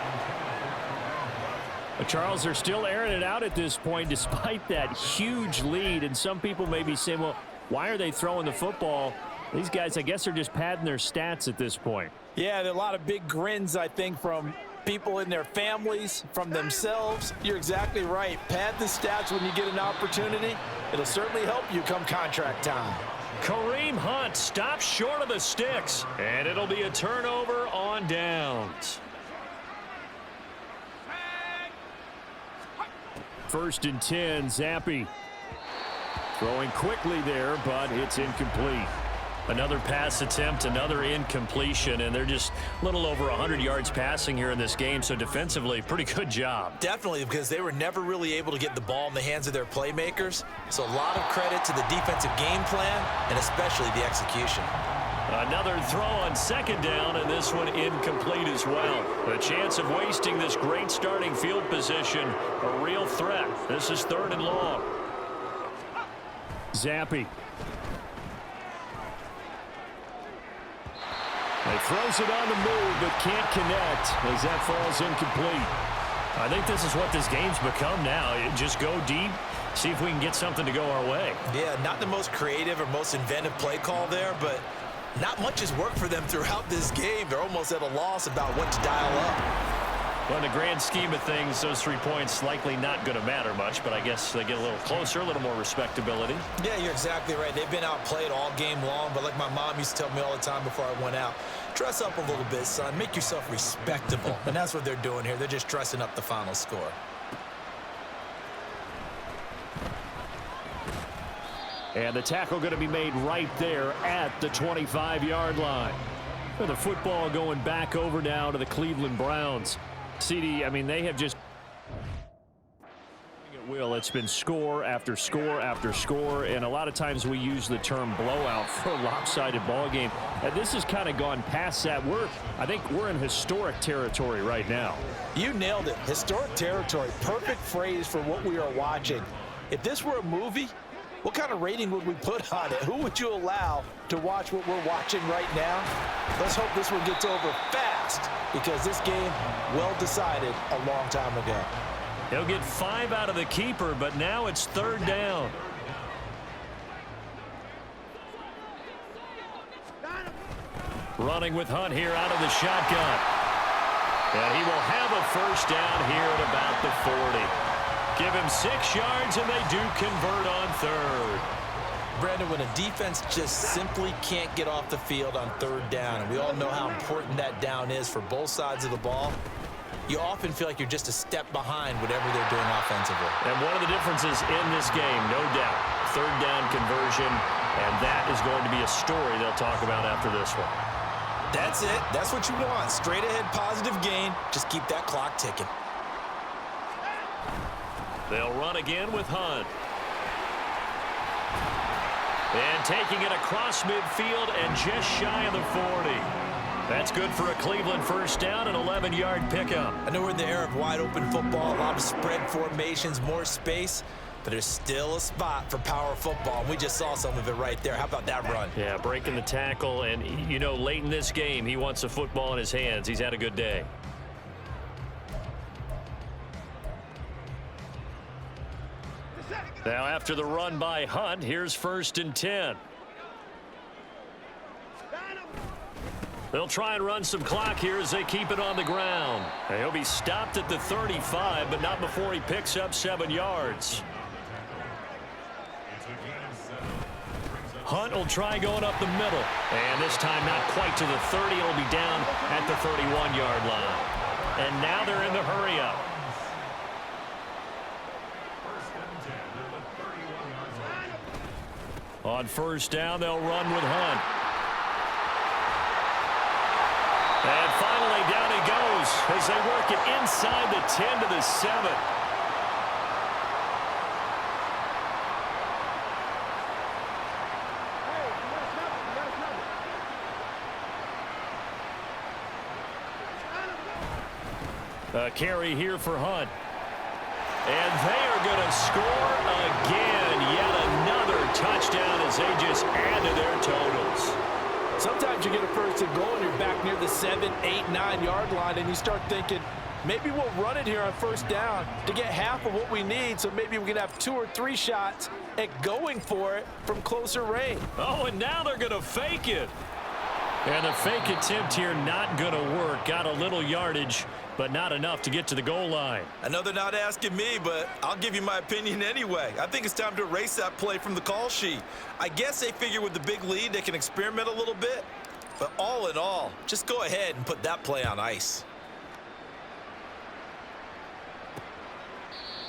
Charles, they're still airing it out at this point despite that huge lead. And some people may be saying, well, why are they throwing the football? These guys, I guess, are just padding their stats at this point. Yeah, there are a lot of big grins, I think, from people in their families, from themselves. You're exactly right. Pad the stats when you get an opportunity. It'll certainly help you come contract time. Kareem Hunt stops short of the sticks. And it'll be a turnover on downs. 1st and 10, Zampi. Throwing quickly there, but it's incomplete. Another pass attempt, another incompletion, and they're just a little over 100 yards passing here in this game, so defensively, pretty good job. Definitely, because they were never really able to get the ball in the hands of their playmakers. So a lot of credit to the defensive game plan and especially the execution. Another throw on 2nd down, and this one incomplete as well. The chance of wasting this great starting field position, a real threat. This is 3rd and long. Zampi. He throws it on the move, but can't connect as that falls incomplete. I think this is what this game's become now. Just go deep, see if we can get something to go our way. Yeah, not the most creative or most inventive play call there, but not much has worked for them throughout this game. They're almost at a loss about what to dial up. Well, in the grand scheme of things, those 3 points likely not going to matter much, but I guess they get a little closer, a little more respectability. Yeah, you're exactly right. They've been outplayed all game long, but like my mom used to tell me all the time before I went out, dress up a little bit, son. Make yourself respectable. And that's what they're doing here. They're just dressing up the final score. And the tackle going to be made right there at the 25-yard line. The football going back over now to the Cleveland Browns. CD, I mean, they have just at will. It's been score after score after score, and a lot of times we use the term blowout for a lopsided ball game. And this has kind of gone past that. I think we're in historic territory right now. You nailed it. Historic territory. Perfect phrase for what we are watching. If this were a movie, what kind of rating would we put on it? Who would you allow to watch what we're watching right now? Let's hope this one gets over fast because this game, well decided a long time ago. He'll get 5 out of the keeper, but now it's 3rd down. Running with Hunt here out of the shotgun. And he will have a 1st down here at about the 40. Give him 6 yards, and they do convert on 3rd. Brandon, when a defense just simply can't get off the field on 3rd down, and we all know how important that down is for both sides of the ball, you often feel like you're just a step behind whatever they're doing offensively. And one of the differences in this game, no doubt, 3rd down conversion, and that is going to be a story they'll talk about after this one. That's it. That's what you want. Straight ahead positive gain. Just keep that clock ticking. They'll run again with Hunt. And taking it across midfield and just shy of the 40. That's good for a Cleveland 1st down and 11-yard pickup. I know we're in the era of wide open football, a lot of spread formations, more space, but there's still a spot for power football. And we just saw some of it right there. How about that run? Yeah, breaking the tackle. And, you know, late in this game, he wants the football in his hands. He's had a good day. Now after the run by Hunt, here's 1st and 10. They'll try and run some clock here as they keep it on the ground. And he'll be stopped at the 35, but not before he picks up 7 yards. Hunt will try going up the middle. And this time not quite to the 30. It'll be down at the 31-yard line. And now they're in the hurry-up. On first down, they'll run with Hunt. And finally, down he goes as they work it inside the 10 to the 7. A carry here for Hunt. And they are going to score again. Yet another touchdown as they just add to their totals. Sometimes you get a first and goal and you're back near the 7, 8, 9-yard line and you start thinking, maybe we'll run it here on first down to get half of what we need, so maybe we can have 2 or 3 shots at going for it from closer range. Oh, and now they're going to fake it. And the fake attempt here not going to work. Got a little yardage, but not enough to get to the goal line. I know they're not asking me, but I'll give you my opinion anyway. I think it's time to erase that play from the call sheet. I guess they figure with the big lead they can experiment a little bit. But all in all, just go ahead and put that play on ice.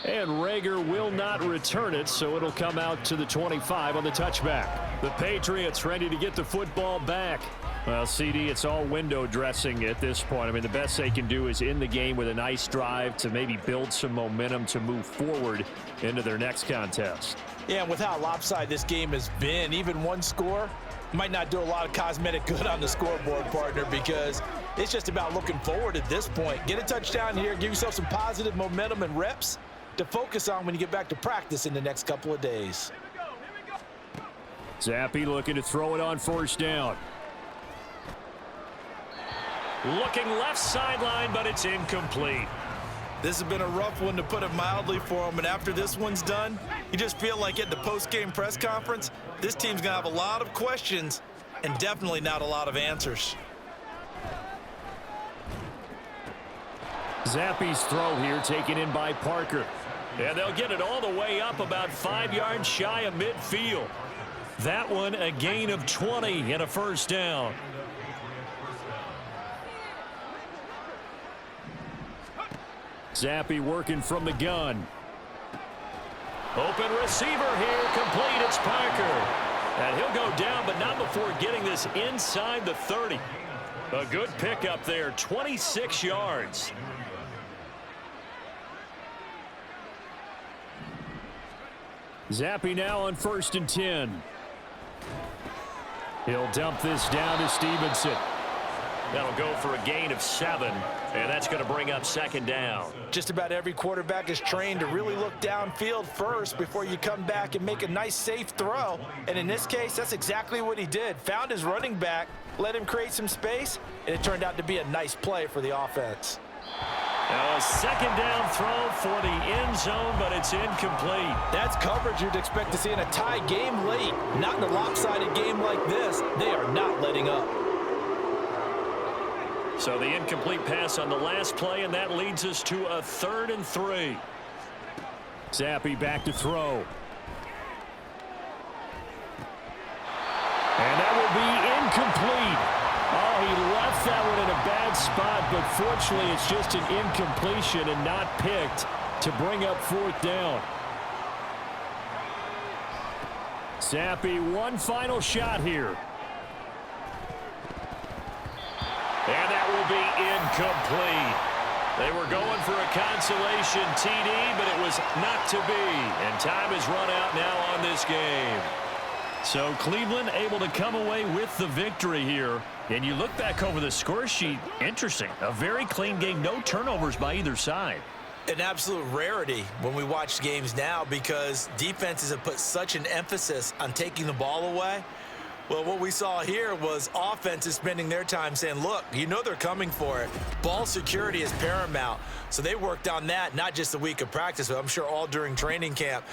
And Rager will not return it, so it'll come out to the 25 on the touchback. The Patriots ready to get the football back. Well, CD, it's all window dressing at this point. I mean, the best they can do is in the game with a nice drive to maybe build some momentum to move forward into their next contest. Yeah, and with how lopsided this game has been, even one score might not do a lot of cosmetic good on the scoreboard, partner, because it's just about looking forward at this point. Get a touchdown here, give yourself some positive momentum and reps to focus on when you get back to practice in the next couple of days. Zappe looking to throw it on first down. Looking left sideline, but it's incomplete. This has been a rough one, to put it mildly, for him. And after this one's done, you just feel like at the post-game press conference, this team's going to have a lot of questions and definitely not a lot of answers. Zappe's throw here taken in by Parker. And they'll get it all the way up about 5 yards shy of midfield. That one a gain of 20 and a first down. Zappe working from the gun. Open receiver here, complete, it's Parker. And he'll go down, but not before getting this inside the 30. A good pickup there, 26 yards. Zappe now on 1st and 10. He'll dump this down to Stevenson. That'll go for a gain of 7, and that's going to bring up 2nd down. Just about every quarterback is trained to really look downfield first before you come back and make a nice, safe throw. And in this case, that's exactly what he did. Found his running back, let him create some space, and it turned out to be a nice play for the offense. Now a 2nd down throw for the end zone, but it's incomplete. That's coverage you'd expect to see in a tie game late. Not in a lopsided game like this. They are not letting up. So the incomplete pass on the last play, and that leads us to a 3rd and 3. Zappe back to throw. And that will be incomplete. Oh, he left that one in a bad spot, but fortunately it's just an incompletion and not picked to bring up 4th down. Zappe, one final shot here. And that will be incomplete. They were going for a consolation TD, but it was not to be. And time is run out now on this game. So Cleveland able to come away with the victory here. And you look back over the score sheet, interesting. A very clean game, no turnovers by either side. An absolute rarity when we watch games now, because defenses have put such an emphasis on taking the ball away. Well, what we saw here was offenses spending their time saying, look, you know they're coming for it. Ball security is paramount. So they worked on that, not just the week of practice, but I'm sure all during training camp.